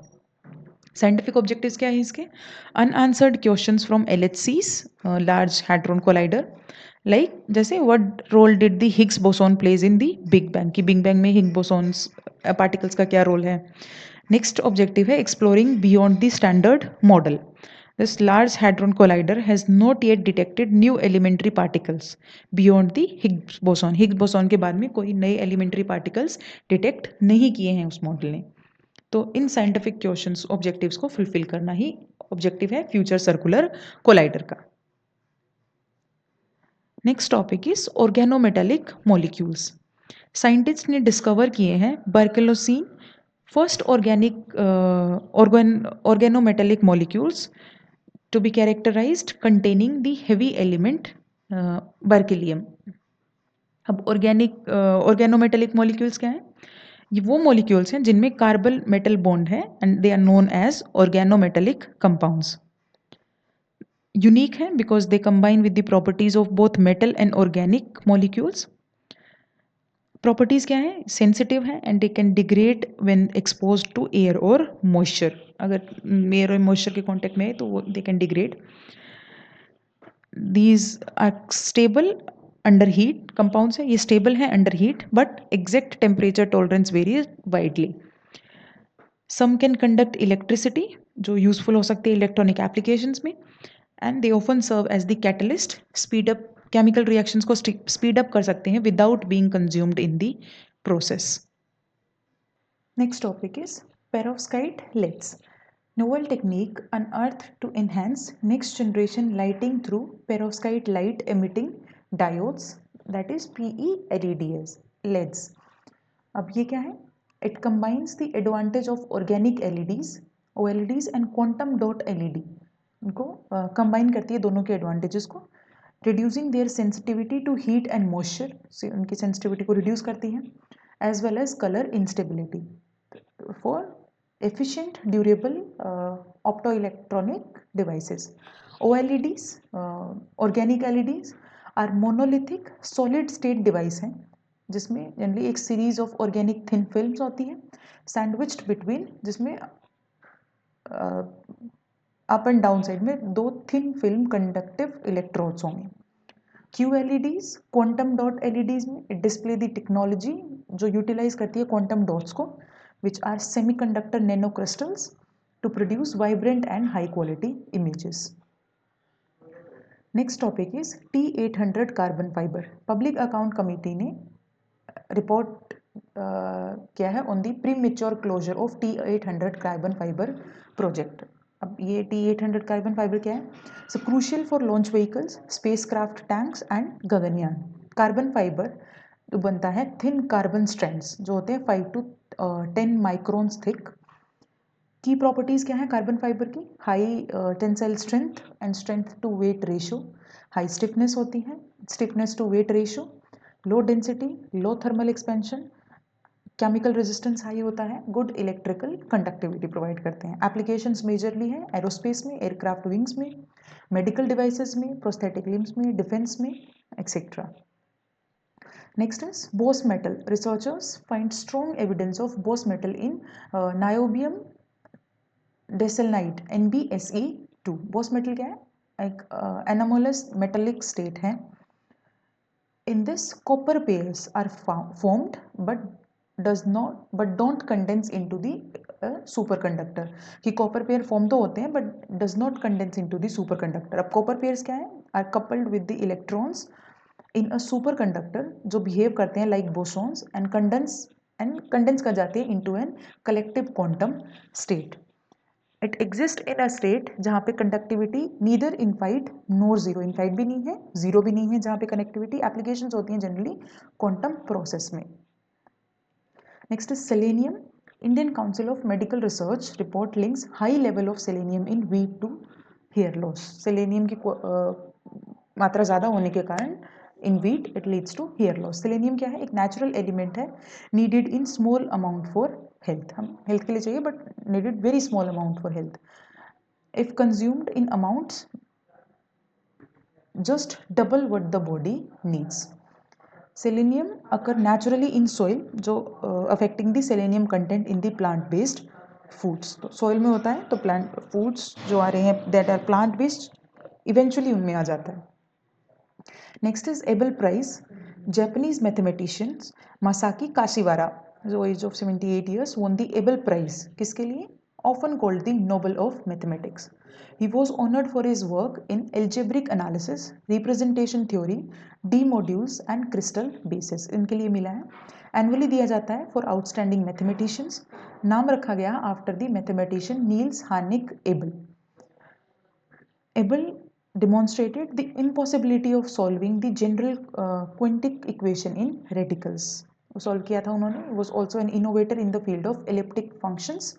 Scientific objectives क्या है इसके? Unanswered questions from LHC's Large Hadron Collider, like जैसे what role did the Higgs boson plays in the Big Bang, कि Big Bang में Higgs bosons particles का क्या role है? Next objective है exploring beyond the standard model. This Large Hadron Collider has not yet detected new elementary particles beyond the Higgs boson. Higgs boson के बाद में कोई नए elementary particles detect नहीं किए हैं उस मॉडल ने। तो इन साइंटिफिक क्वेश्चंस ऑब्जेक्टिव्स को फुलफिल करना ही ऑब्जेक्टिव है फ्यूचर सर्कुलर कोलाइडर का। Next topic is organometallic molecules. Scientist ने डिस्कवर किए हैं बर्केलोसिन, first organometallic molecules to be characterized containing the heavy element berkelium. अब organometallic molecules क्या है? ये वो molecules हैं जिनमें कार्बन मेटल बॉन्ड है and they are known as organometallic compounds. Unique है because they combine with the properties of both metal and organic molecules. Properties क्या है? सेंसिटिव है and they can degrade when exposed to air और moisture. अगर air और moisture के contact में है तो वो they can degrade. These are stable under heat compounds है, ये स्टेबल है under heat but exact temperature tolerance varies widely. Some can conduct electricity जो यूजफुल हो सकती है इलेक्ट्रॉनिक एप्लीकेशंस में, and they often serve as the catalyst, speed up chemical reactions को speed up कर सकते हैं without being consumed in the process. Next topic is perovskite LEDs. Novel technique unearthed to enhance next generation lighting through perovskite light emitting diodes, that is PELEDs. अब ये क्या है? It combines the advantage of organic LEDs, OLEDs and quantum dot LED. इनको combine करती है दोनों के advantages को, reducing their sensitivity to heat and moisture, से उनकी सेंसिटिविटी को रिड्यूस करती है, as well as colour instability for efficient durable optoelectronic devices. OLEDs, organic LEDs are monolithic solid state device हैं जिसमें जनरली एक series of organic thin films होती हैं सैंडविच्ड बिटवीन, जिसमें अप एंड डाउन साइड में दो थिन फिल्म कंडक्टिव इलेक्ट्रोड्स होंगे। QLEDs, quantum dot LEDs में डिस्प्ले दी टेक्नोलॉजी जो यूटिलाइज करती है क्वांटम डॉट्स को, which are semiconductor nano crystals to produce vibrant and high quality images. Next topic is T800 carbon fibre. Public account committee ने report किया है on the premature closure of T800 carbon fibre project. अब ये T800 carbon fibre क्या है? So crucial for launch vehicles, spacecraft, tanks and Gaganyaan. Carbon fibre जो बनता है थिन कार्बन स्ट्रैंड्स जो होते हैं 5 to 10 माइक्रोन्स थिक। की प्रॉपर्टीज़ क्या है कार्बन फाइबर की? High tensile strength and strength to weight ratio, high stiffness होती है, stiffness to weight ratio, low density, low thermal expansion, chemical resistance high होता है, गुड इलेक्ट्रिकल कंडक्टिविटी प्रोवाइड करते हैं। एप्लीकेशंस मेजरली है एरोस्पेस में, aircraft wings में, medical devices में, प्रोस्थेटिक लिम्स में, डिफेंस में, etcetera. Next is Bose metal. Researchers find strong evidence of Bose metal in niobium deselenite NbSe2। Bose metal क्या है? एक anomalous metallic state है। In this copper pairs are formed but don't condense into the superconductor। कि copper pair form तो होते हैं but does not condense into the superconductor। अब copper pairs क्या है? Are coupled with the electrons in a superconductor जो behave करते हैं like bosons and condense कर जाते हैं into an collective quantum state। It exist in a state जहाँ पे कंडक्टिविटी नीदर इनफाइट नोर जीरो, इनफाइट भी नहीं है जीरो भी नहीं है, जहाँ पे कनेक्टिविटी एप्लीकेशंस होती हैं जनरली क्वांटम प्रोसेस में। Next is selenium. Indian council of medical research report links high level of selenium in wheat to hair loss. Selenium की मात्रा ज़्यादा होने के कारण in wheat it leads to hair loss. Selenium क्या है? एक नेचुरल एलिमेंट है needed in small amount for health. हम हेल्थ के लिए चाहिए but needed very small amount for health. If consumed in amounts just double what the body needs। Selenium occur naturally in soil जो affecting the selenium content in the plant based foods। तो soil में होता है तो plant foods जो आ रहे हैं that are plant based eventually उनमें आ जाता है। Next is Abel Prize। Japanese mathematicians Masaki Kashiwara जो age of 78 years won the Abel Prize। किसके लिए? Often called the Nobel of Mathematics। He was honored for his work in algebraic analysis, representation theory, D modules and crystal bases। इनके लिए मिला है। Annually दिया जाता है फॉर आउटस्टैंडिंग मैथमेटिशियंस। नाम रखा गया आफ्टर द मैथमेटिशियन नील्स हार्निक Abel. Abel demonstrated the impossibility of solving the general quantic equation in radicals। वो सॉल्व किया था उन्होंने। was also an innovator in the field of elliptic functions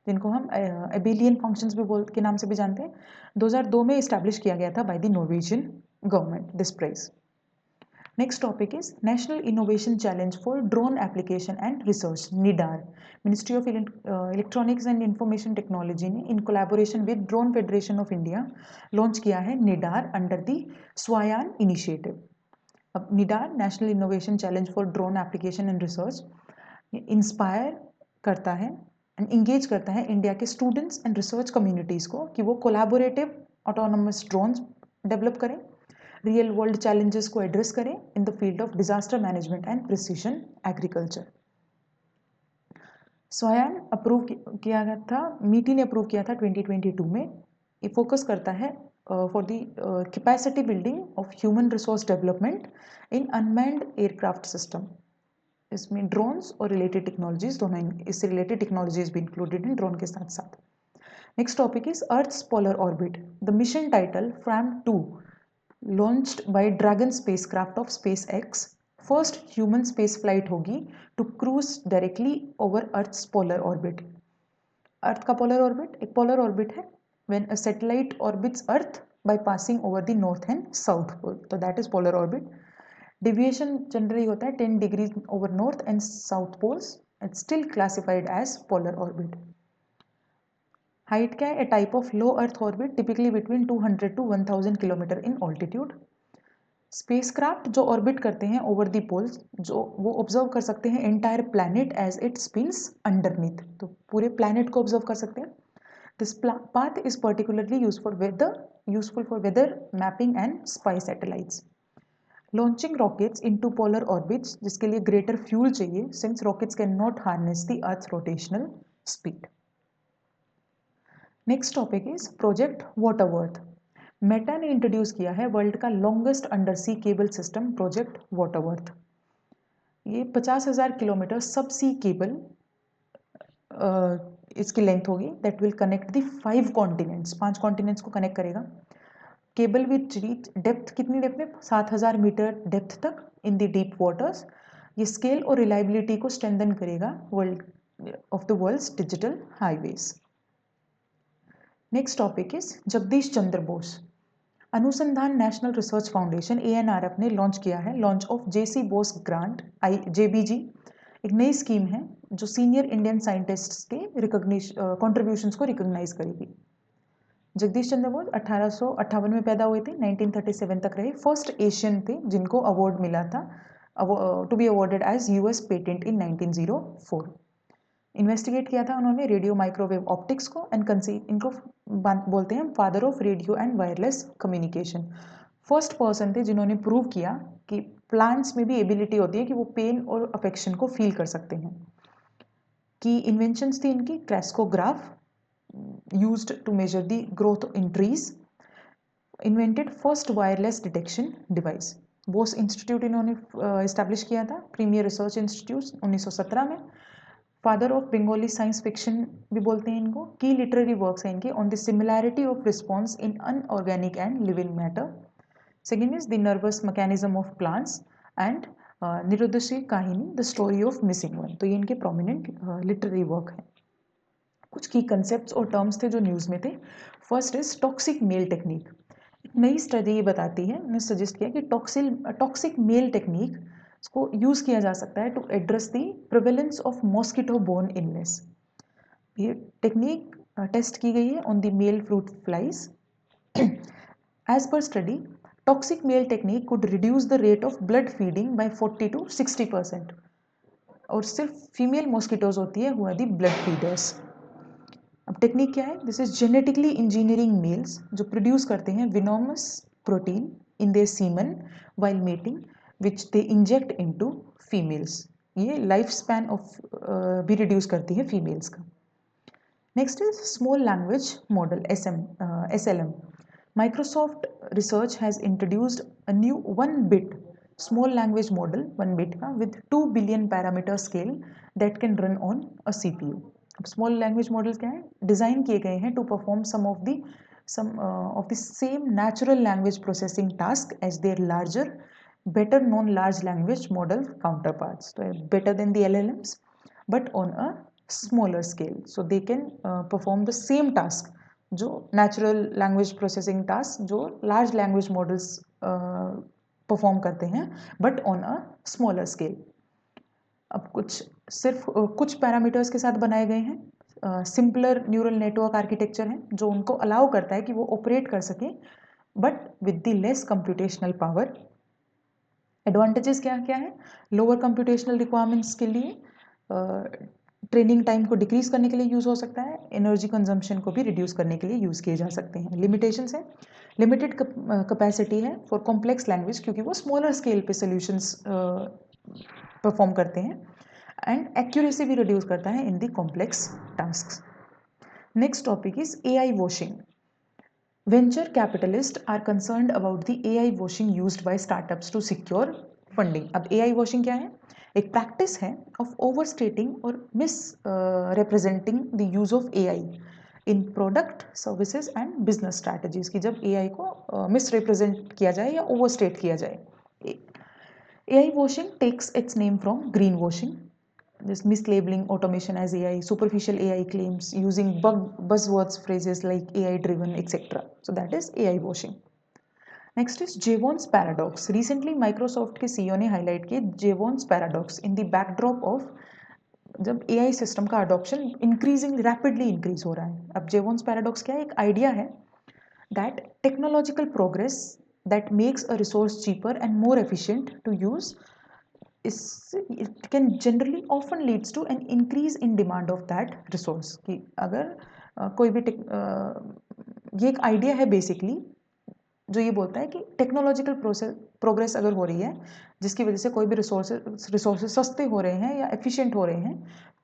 जिनको हम एबेलियन फंक्शंस भी बोल के नाम से भी जानते हैं। 2002 में इस्टेब्लिश किया गया था by the Norwegian government this prize. Next topic is National Innovation Challenge for Drone Application and Research NIDAR। Ministry of Electronics and Information Technology ने in collaboration with Drone Federation of India launch किया है NIDAR under the स्वायान initiative. अब NIDAR national innovation challenge for drone application and research inspire करता है and engage करता है India के students and research communities को कि वो कोलैबोरेटिव ऑटोनोमस ड्रोन्स डेवलप करें, रियल वर्ल्ड चैलेंजेस को एड्रेस करें in the field of disaster management and precision agriculture. Swayaan approve किया गया था, मीटी ने अप्रूव किया था 2022 में। ये फोकस करता है for the capacity building of human resource development in unmanned aircraft system. इसमें ड्रोन्स और रिलेटेड टेक्नोलॉजीज दोनों, इससे रिलेटेड टेक्नोलॉजीज भी इंक्लूडेड हैं ड्रोन के साथ साथ। Next topic is earth's polar orbit. The mission title FRAM-2 launched by Dragon spacecraft of SpaceX। First human space flight होगी to cruise directly over earth's polar orbit. Earth का polar orbit एक polar orbit है when a satellite orbits earth by passing over the north and south pole, तो that is polar orbit. Deviation generally होता है 10 degree over north and south poles, it's still classified as polar orbit. Height क्या है? A type of low earth orbit typically between 200 to 1000 kilometre in altitude. Spacecraft जो orbit करते हैं over the poles, जो वो observe कर सकते हैं entire planet as it spins underneath, तो पूरे प्लैनेट को ऑब्जर्व कर सकते हैं. This path is particularly useful for weather mapping and spy satellites. Launching rockets into polar orbits, जिसके लिए ग्रेटर फ्यूल चाहिए since rockets can not harness the earth rotational speed. Next topic is project Waterworth. Meta ने introduce किया है world का longest under sea cable system project Waterworth. ये 50,000 kilometre सब sea cable इसकी लेंथ होगी that will connect the 5 continents, 5 continents को connect करेगा. केबल विच रीच डेप्थ, कितनी डेप्थ में, 7,000 मीटर डेप्थ तक इन द डीप वाटर्स. ये स्केल और रिलायबिलिटी को स्ट्रेंथन करेगा world of the world's digital highways. Next topic is Jagdish Chandra Bose. Anusandhan national research foundation ANRF ने लॉन्च किया है launch of JC Bose grant JBG. एक नई स्कीम है जो सीनियर इंडियन साइंटिस्ट्स के कॉन्ट्रीब्यूशंस को रिकॉग्नाइज करेगी. जगदीश चंद्र बोस 1858 में पैदा हुए थे, 1937 तक रहे. फर्स्ट एशियन थे जिनको अवार्ड मिला था to be awarded as US patent in 1904. Investigate किया था उन्होंने रेडियो माइक्रोवेव ऑप्टिक्स को एंड इनको बोलते हैं father of radio and wireless communication. First person थे जिन्होंने प्रूव किया कि प्लांट्स में भी एबिलिटी होती है कि वो पेन और अफेक्शन को फील कर सकते हैं. की इन्वेंशंस थी इनकी crescograph used to measure the growth in trees. Invented first wireless detection device. Bose institute इन्होंने इस्टेब्लिश किया था, प्रीमियर रिसर्च इंस्टीट्यूट 1917 में. Father of Bengali science fiction भी बोलते हैं इनको. की लिटरेरी वर्क्स हैं इनके on the similarity of response in inorganic and living matter. Second is the nervous mechanism of plants and Niruddesher Kahini the story of missing one. तो ये इनके प्रोमिनेंट लिटरेरी वर्क हैं. कुछ की कंसेप्ट्स और टर्म्स थे जो न्यूज़ में थे. First is toxic male technique. एक नई स्टडी ये बताती है, ने सजेस्ट किया कि टॉक्सिक मेल टेक्निक को यूज़ किया जा सकता है to address the prevalence of mosquito borne illness. ये टेक्निक टेस्ट की गई है on the male fruit flies. As per study toxic male technique could reduce the rate of blood feeding by 40 to 60%. और सिर्फ फीमेल मॉस्किटोज होती है who are the blood feeders. अब technique क्या है, this is genetically engineering males जो produce करते हैं venomous protein in their semen while mating which they inject into females. ये लाइफ स्पैन ऑफ भी रिड्यूस करती है फीमेल्स का. Next is small language model SLM. Microsoft research has introduced a new 1 bit small language model, 1 bit का, with 2 billion parameter scale that can run on a CPU. Small language models क्या है, design किए गए हैं to perform some of the same natural language processing task as their larger better non large language model counterparts. तो better than the LLMs but on a smaller scale, so they can perform the same task जो natural language processing task जो large language models perform करते हैं but on a smaller scale. अब कुछ parameters के साथ बनाए गए हैं. सिंपलर न्यूरल नेटवर्क आर्किटेक्चर है जो उनको अलाउ करता है कि वो ऑपरेट कर सकें but with the less computational power. Advantages क्या क्या है, लोअर कंप्यूटेशनल रिक्वायरमेंट्स के लिए ट्रेनिंग टाइम को डिक्रीज करने के लिए यूज़ हो सकता है. एनर्जी कंजम्पशन को भी रिड्यूस करने के लिए यूज़ किए जा सकते हैं. लिमिटेशंस है, लिमिटेड कैपेसिटी है फॉर कॉम्प्लेक्स लैंग्वेज क्योंकि वो स्मॉलर स्केल पे सोल्यूशंस परफॉर्म करते हैं. एंड एक्यूरेसी भी रिड्यूस करता है in the complex task. Next topic is AI washing. Venture capitalist are concerned about the AI washing used by startups to secure funding. अब AI washing क्या है, एक प्रैक्टिस है ऑफ ओवरस्टेटिंग और misrepresenting the use of AI in product services and business strategies. की जब AI को miss represent किया जाए या ओवरस्टेट किया जाए. AI washing takes its name from greenwashing, this mislabeling automation as AI, superficial AI claims using buzzwords phrases like AI driven etc. So that is AI washing. Next is Jevons paradox. Recently Microsoft के CEO ने highlight किया Jevons paradox in the backdrop of जब AI system का adoption increasing rapidly increase हो रहा है. अब Jevons paradox क्या है, एक idea है that technological progress that makes a resource cheaper and more efficient to use, it can generally often leads to an increase in demand of that resource. कि अगर कोई भी ये एक आइडिया है बेसिकली जो ये बोलता है कि टेक्नोलॉजिकल प्रोग्रेस अगर हो रही है जिसकी वजह से कोई भी रिसोर्सेज सस्ते हो रहे हैं या एफिशिएंट हो रहे हैं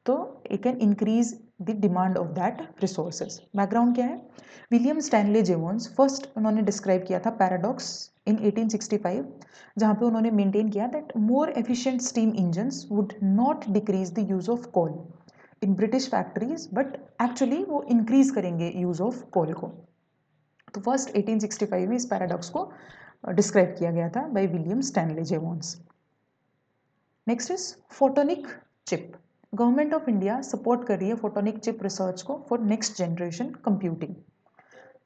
तो it can increase the demand of that resources. Background क्या है? विलियम स्टैनले जेवॉन्स फर्स्ट उन्होंने डिस्क्राइब किया था पैराडॉक्स इन 1865 जहाँ पे उन्होंने मेंटेन किया that more efficient steam engines would not decrease the use of coal in British factories but actually वो इंक्रीज करेंगे यूज ऑफ कोल को. तो फर्स्ट 1865 में इस पैराडॉक्स को डिस्क्राइब किया गया था by William Stanley Jevons. Next is photonic chip. Government of India support कर रही है फोटोनिक चिप रिसर्च को for next generation computing.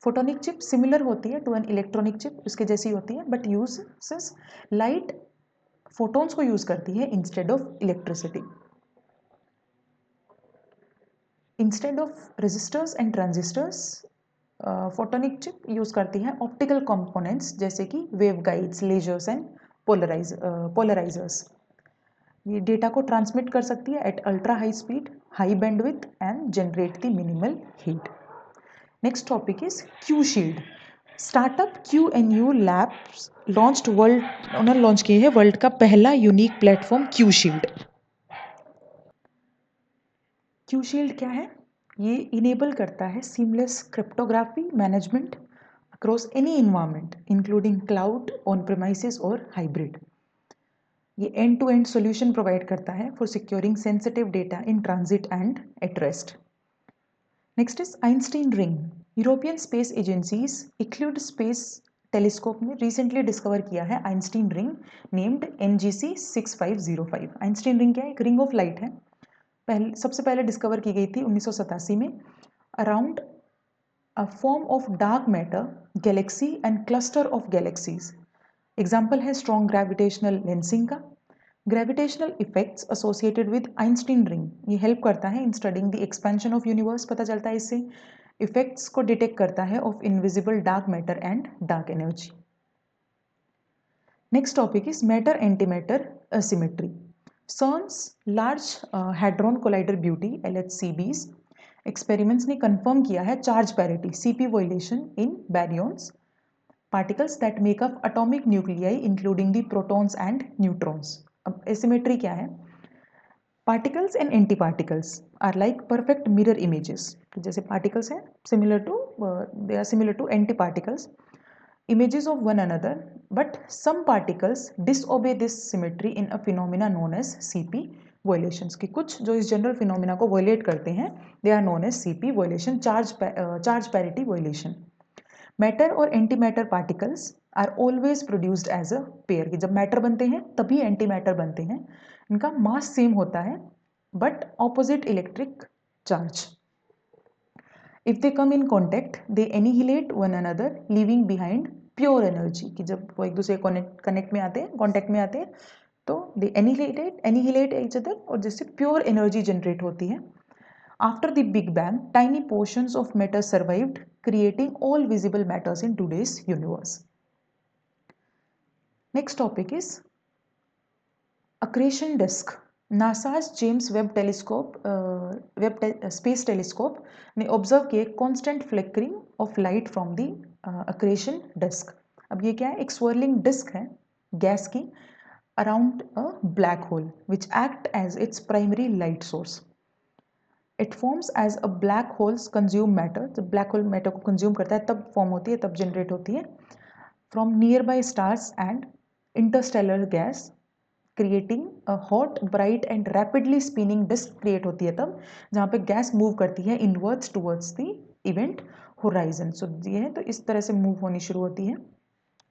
Photonic chip similar होती है टू एन इलेक्ट्रॉनिक चिप, उसके जैसी होती है बट यूजेस लाइट फोटोन्स को यूज करती है instead of electricity. Instead of resistors and transistors photonic chip use करती है ऑप्टिकल कंपोनेंट्स जैसे कि wave guides, lasers and polarisers. ये डेटा को ट्रांसमिट कर सकती है at ultra high speed, high bandwidth and generate the minimal heat. Next topic is Q shield. Startup QNU labs उन्होंने लॉन्च किए हैं वर्ल्ड का पहला unique platform Q shield. Q shield क्या है? ये इनेबल करता है seamless cryptography management across any environment including cloud, on premises और हाइब्रिड. ये end to end solution provide करता है for securing sensitive data in transit and at rest. Next is Einstein ring. European space agencies Euclid space telescope में recently discover किया है Einstein ring named NGC 6505. Einstein ring क्या है? एक ring of light है. सबसे पहले डिस्कवर की गई थी 1987 में around a form of dark matter, Galaxy and cluster of galaxies. Example है स्ट्रॉन्ग ग्रेविटेशनल लेंसिंग का. Gravitational effects associated with Einstein ring ये हेल्प करता है इन studying the expansion of universe. पता चलता है इससे इफेक्ट्स को डिटेक्ट करता है of invisible dark matter and dark energy. Next topic is matter anti matter asymmetry. CERN's large hadron collider beauty LHCb's experiments ने कंफर्म किया है charge parity CP violation in baryons particles that make up atomic nuclei including the protons and neutrons. अब asymmetry क्या है? Particles and anti particles are like perfect mirror images. जैसे particles हैं they are similar to anti particles images of one another, but some particles disobey this symmetry in a phenomena known as CP violations. कि कुछ जो इस general phenomena को violet करते हैं they are known as CP violation, charge parity violation. Matter और anti matter particles are always produced as a pair. कि जब मैटर बनते हैं तभी एंटी मैटर बनते हैं. इनका मास सेम होता है but opposite electric charge. If they come in contact they annihilate one another leaving behind pure energy. कि जब वो एक दूसरे कनेक्ट में आते हैं, कॉन्टेक्ट में आते हैं तो दे एनिहिलेट ईच अदर और जिससे प्योर एनर्जी जनरेट होती है. After the big bang tiny portions of matter survived creating all visible matters in today's universe. Next topic is accretion disk. NASA's James Webb Space Telescope ने observe किए constant flickering of light from the accretion disk. अब ये क्या है? एक swirling disk है gas की around a black hole which act as its primary light source. It forms as a black holes consume matter. जब black hole matter को consume करता है तब form होती है, तब generate होती है from nearby stars and interstellar gas, creating a hot, bright and rapidly spinning disk create होती है तब जहाँ पे गैस move करती है inwards towards the event horizon. So ये है तो इस तरह से move होनी शुरू होती है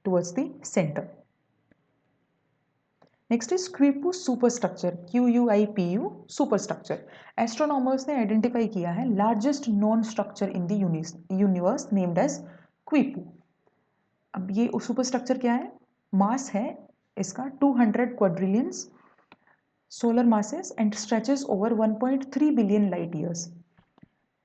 towards the center. Next is Quipu superstructure. QUIPU superstructure. Astronomers ने आइडेंटिफाई किया है largest non structure in the universe named as Quipu. अब ये सुपरस्ट्रक्चर क्या है? मास है इसका 200 quadrillions solar masses and stretches over 1.3 billion light years.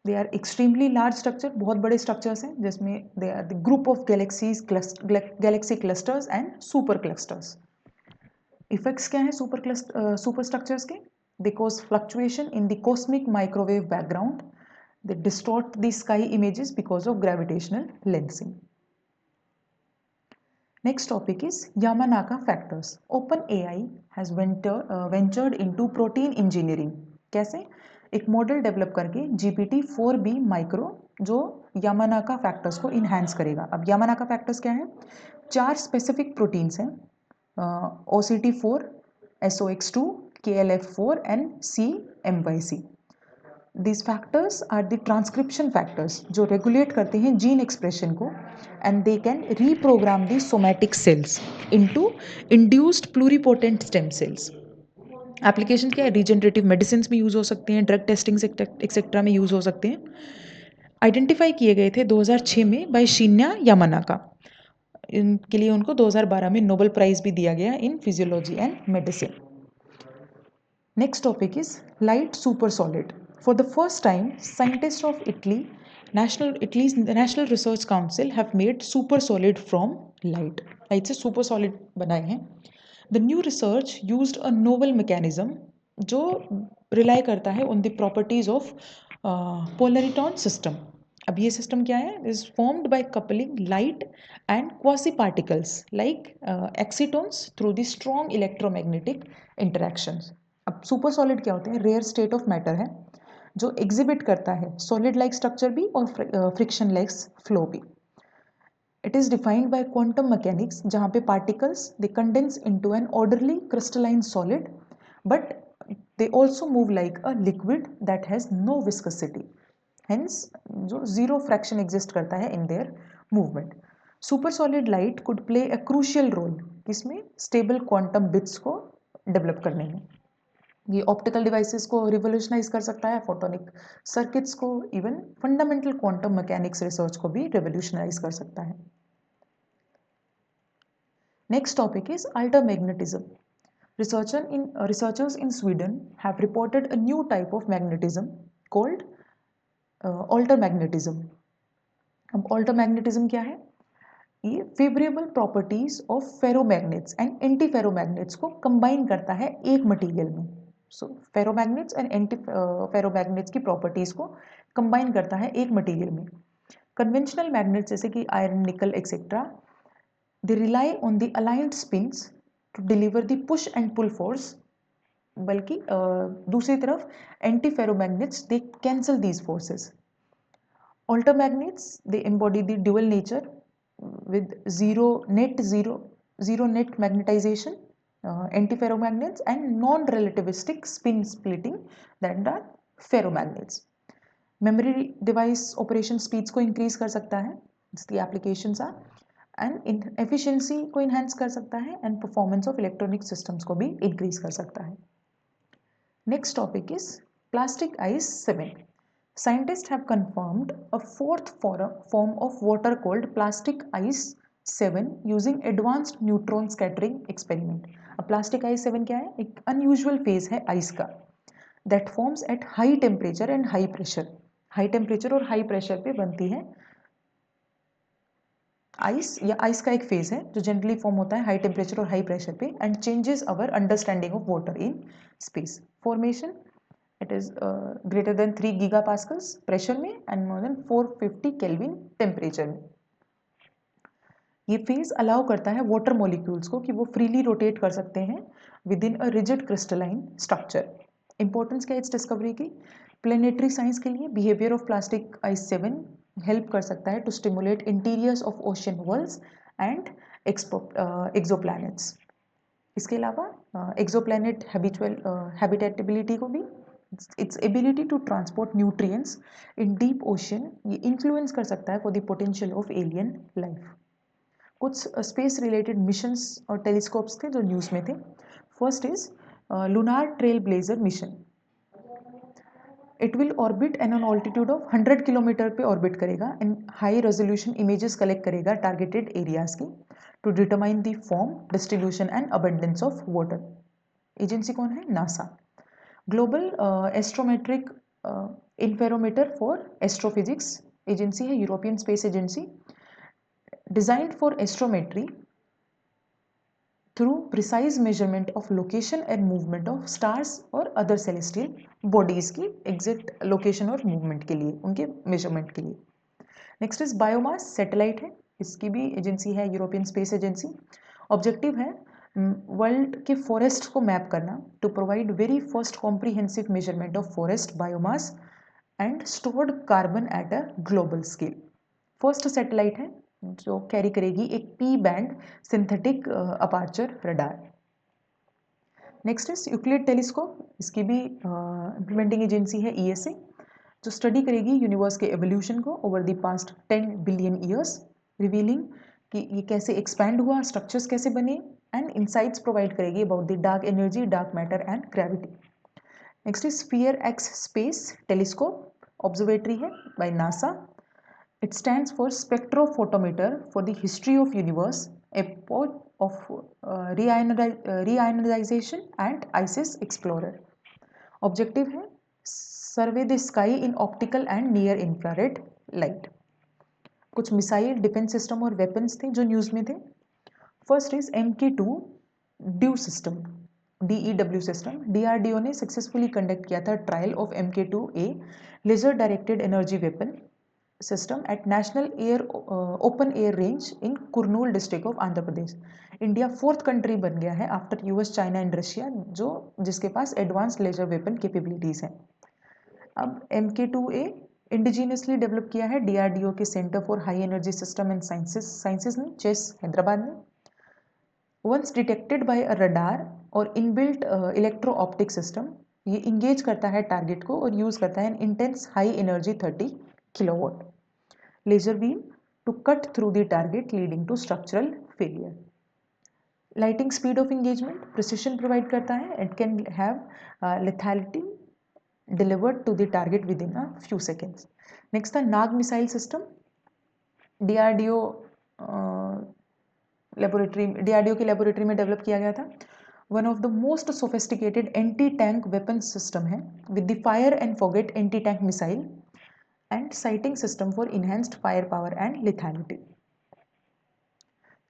They are extremely large structure, बहुत बड़े स्ट्रक्चर्स हैं जिसमें they are the group of galaxies, galaxy clusters and super clusters. Effects क्या है सुपर स्ट्रक्चर्स के? They cause fluctuation in the cosmic microwave background, they distort the sky images because of gravitational lensing. Next topic is Yamanaka factors. OpenAI has ventured into protein engineering. कैसे? एक model develop करके GPT-4b micro जो Yamanaka factors को enhance करेगा। अब Yamanaka factors क्या है? 4 specific proteins हैं, OCT4, SOX2, KLF4 and CMYC। These factors are the transcription factors जो रेगुलेट करते हैं जीन एक्सप्रेशन को, and they can reprogram the somatic cells into induced pluripotent stem cells. Application क्या है? Regenerative medicine में use हो सकते हैं, ड्रग टेस्टिंग एक्सेट्रा में यूज़ हो सकते हैं। आइडेंटिफाई किए गए थे 2006 में बाय शिन्या यामानाका। इनके लिए उनको 2012 में नोबेल प्राइज़ भी दिया गया in physiology and medicine. Next topic is light super solid. For the first time, scientists of Italy's National Research Council have made super solid from light. Light से super solid बनाए हैं। The new research used a novel mechanism जो rely करता है on the properties of polariton system. अब ये system क्या है? Is formed by coupling light and quasi particles like excitons through the strong electromagnetic interactions. अब सुपर सॉलिड क्या होते हैं? रेयर स्टेट ऑफ मैटर है जो एग्जिबिट करता है सॉलिड लाइक स्ट्रक्चर भी और फ्रिक्शन लेस फ्लो भी। It is defined by quantum mechanics जहाँ पे particles they condense into an orderly crystalline solid but they also move like a liquid that has no viscosity, hence जो zero fraction exist करता है in their movement. Super solid light could play a crucial role किसमें? Stable quantum bits को develop करने में। ये optical devices को revolutionise कर सकता है, फोटोनिक सर्किट्स को, even fundamental quantum mechanics research को भी रिवोल्यूशनाइज कर सकता है। Next topic is altermagnetism. Researchers in Sweden have reported a new type of magnetism called altermagnetism. अब altermagnetism क्या है? ये favourable properties of ferromagnets and anti ferromagnets को कंबाइन करता है एक मटेरियल में। सो फेरोमैग्नेट्स एंड एंटी फेरोमैग्नेट्स की प्रॉपर्टीज को कंबाइन करता है एक मटेरियल में। कन्वेंशनल मैग्नेट्स जैसे कि iron, nickel et cetera, they rely on the aligned spins to deliver the push and pull force, बल्कि दूसरी तरफ anti ferromagnets they cancel these forces. Altermagnets they embody the dual nature with zero net magnetization, antiferromagnets and non-relativistic spin splitting that are ferromagnets. Memory device operation speeds को increase कर सकता है, इसकी applications are, and efficiency को enhance कर सकता है and performance of electronic systems को भी increase कर सकता है। Next topic is plastic ice 7. Scientists have confirmed a fourth form of water called plastic ice 7 using advanced neutron scattering experiment. अब plastic ice 7 क्या है? एक unusual phase है ice का that forms at high temperature and high pressure. High temperature और high pressure पे बनती है आइस, या आइस का एक फेज है जो जनरली फॉर्म होता है हाई टेम्परेचर और हाई प्रेशर पे and changes our understanding of water in space. Formation it is greater than 3 gigapascals pressure में and more than 450 kelvin temperature में। ये फेज अलाउ करता है वाटर मॉलिक्यूल्स को कि वो फ्रीली रोटेट कर सकते हैं within a rigid crystalline structure. Importance क्या है इस डिस्कवरी की? प्लेनेटरी साइंस के लिए behaviour of plastic ice 7 help कर सकता है to stimulate interiors of ocean worlds and exoplanets. इसके अलावा एक्सोप्लैनेट हैबिटेबिलिटी को भी, its ability to transport nutrients in deep ocean ये influence कर सकता है for the potential of alien life। कुछ स्पेस रिलेटेड मिशंस और टेलीस्कोप्स थे जो न्यूज़ में थे। First is lunar trailblazer mission. It will orbit an on altitude of 100 kilometre पे ऑर्बिट करेगा and high resolution images collect करेगा targeted areas की to determine the form, distribution and abundance of water. Agency कौन है? NASA. Global astrometric interferometer for astrophysics agency है European space agency, designed for astrometry through precise measurement of location and movement of stars और other celestial bodies की exact location और movement के लिए, उनके measurement के लिए. Next is biomass satellite है, इसकी भी एजेंसी है यूरोपियन स्पेस एजेंसी. ऑब्जेक्टिव है वर्ल्ड के फॉरेस्ट को मैप करना to provide very first comprehensive measurement of forest biomass and stored carbon at a global scale. First satellite है जो कैरी करेगी एक P band synthetic aperture radar. Next is Euclid telescope, इसकी भी implementing agency है ESA, जो study करेगी universe के एवोल्यूशन को over the past 10 billion years, revealing कि ये कैसे एक्सपैंड हुआ, स्ट्रक्चर्स कैसे बने, एंड इनसाइट्स प्रोवाइड करेगी about the dark energy, dark matter and gravity. Next is SPHEREx space telescope, observatory है by NASA. It stands for spectrophotometer for the history of universe, a pod of reionization and ISIS explorer. Objective है survey the sky in optical and near infrared light. कुछ missile defence system और weapons थे जो news में थे. First is MK2 ड्यू system, DEW system. DRDO ने successfully conduct किया था trial of MK2A laser directed energy weapon system at National Open Air Range in Kurnool district of Andhra Pradesh. India 4th country बन गया है after US, China and Russia जिसके पास advanced laser weapon capabilities हैं. अब MK2A indigenously develop किया है DRDO के centre for high energy system and sciences ने, चेस हैदराबाद में. Once detected by a radar और इनबिल्ट इलेक्ट्रो ऑप्टिक सिस्टम, ये इंगेज करता है टारगेट को और यूज करता है intense high energy 30 kilowatt laser beam to cut through the target leading to structural failure. Lighting speed of engagement, precision provide करता है. It can have lethality delivered to the target within a few seconds. Next था Nag missile system, DRDO की laboratory में develop किया गया था. One of the most sophisticated anti tank weapon system है with the fire and forget anti tank missile and sighting system for enhanced firepower and lethality.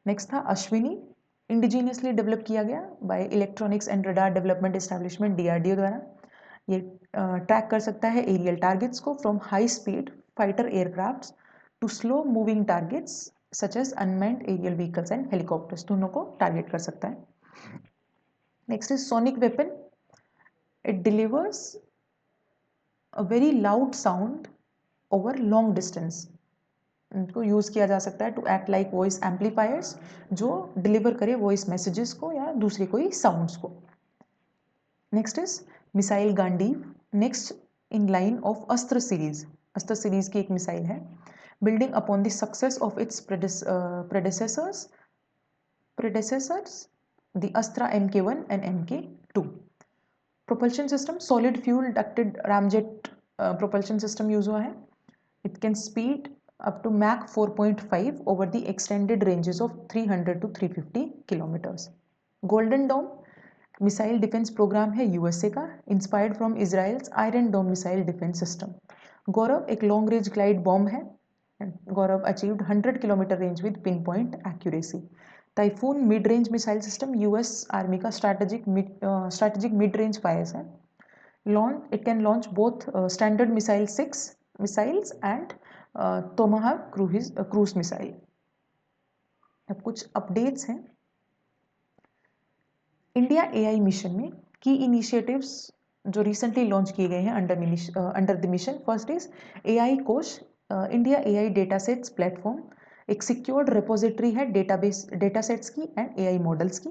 Next था Ashwini, indigenously develop किया गया by electronics and radar development establishment DRDO द्वारा. ये track कर सकता है aerial targets को from high speed fighter aircrafts to slow moving targets such as unmanned aerial vehicles and helicopters, दोनों को टारगेट कर सकता है. Next is sonic weapon, it delivers a very loud sound over long distance. इनको use किया जा सकता है to act like voice amplifiers, जो डिलीवर करे वॉइस मैसेजेस को या दूसरे कोई साउंड्स को. Next is missile Gandiv, next in line of Astra series. Astra series की एक मिसाइल है building upon the success of its predecessors the Astra MK1 and MK2. Propulsion system solid fuel ducted ramjet propulsion system use हुआ है. It can speed up to Mach 4.5 over the extended ranges of 300 to 350 kilometers. Golden Dome missile defence programme है USA का, inspired from Israel's iron dome missile defence system. Gaurav एक long range glide bomb है. Gaurav achieved 100 kilometre range with pinpoint accuracy. Typhoon mid range missile system US army का strategic mid range fires है. It can launch both standard missile 6 missiles and Tomahawk cruise missile. अब कुछ updates हैं. India AI mission में की initiatives जो recently launch किए गए हैं under the mission. First is AI कोश, India AI data sets platform, एक सिक्योर्ड रिपोजिटरी है डेटा सेट्स की एंड AI मॉडल्स की.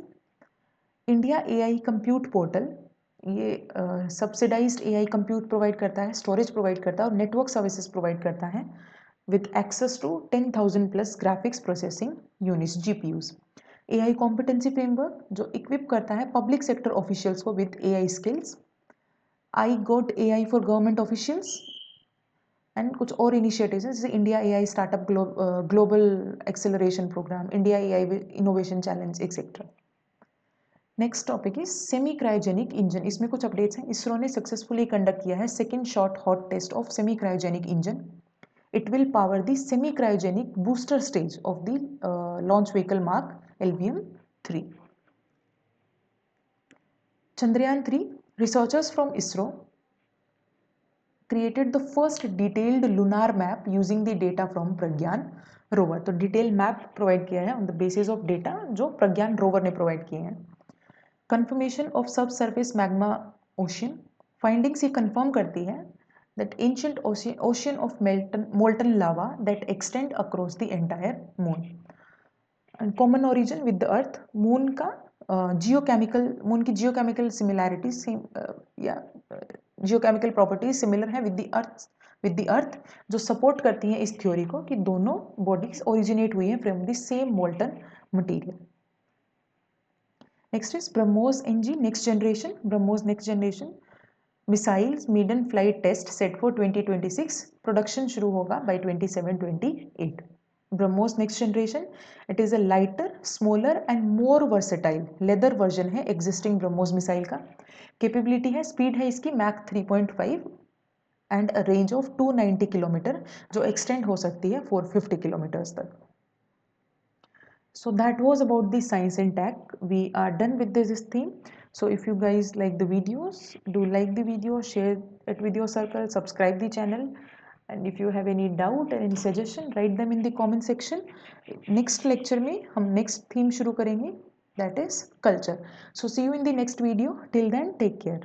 इंडिया AI कंप्यूट पोर्टल, ये सब्सिडाइज्ड AI कंप्यूट प्रोवाइड करता है, स्टोरेज प्रोवाइड करता है और नेटवर्क सर्विसेज प्रोवाइड करता है with access to 10,000 plus graphics processing units GPUs. AI competency framework जो इक्विप करता है पब्लिक सेक्टर ऑफिशियल्स को with AI skills. IGOT AI for government officials and कुछ और इनिशिएटिव्स हैं जैसे India AI startup global acceleration programme, India AI innovation challenge etcetera. Next topic is semi cryogenic engine. इसमें कुछ updates हैं। इसरो ने successfully conduct किया है second short hot test of semi cryogenic engine. It will power the semi cryogenic booster stage of the launch vehicle mark LVM-3। Chandrayaan 3 researchers from ISRO created the first detailed lunar map using the data from Pragyan rover। तो detail map provide किया है on the basis of data जो प्रज्ञान rover ने provide किए हैं। Confirmation of सब surface magma ocean. Findings ये confirm करती है that ancient ocean of molten lava that extend across the entire moon and common origin with the earth। Moon का moon की जियोकेमिकल सिमिलैरिटी या जियोकेमिकल प्रॉपर्टीज सिमिलर है with the earth जो support करती हैं इस थ्योरी को कि दोनों बॉडीज ओरिजिनेट हुई हैं from the same molten material. Next is BrahMos NG next generation. BrahMos next generation missiles maiden flight test set for 2026। Production शुरू होगा by 27-28। BrahMos next generation it is a lighter smaller and more versatile leather version है existing BrahMos missile का। Capability है, speed है इसकी Mach 3.5 and a range of 290 kilometre जो extend हो सकती है 450 किलोमीटर्स तक। So that was about the science and tech. We are done with this theme. So if you guys like the videos, do like the video, share it with your circle, subscribe the channel, and if you have any doubt or any suggestion, write them in the comment section. Next lecture में हम next theme शुरू करेंगे, that is culture. So see you in the next video. Till then, take care.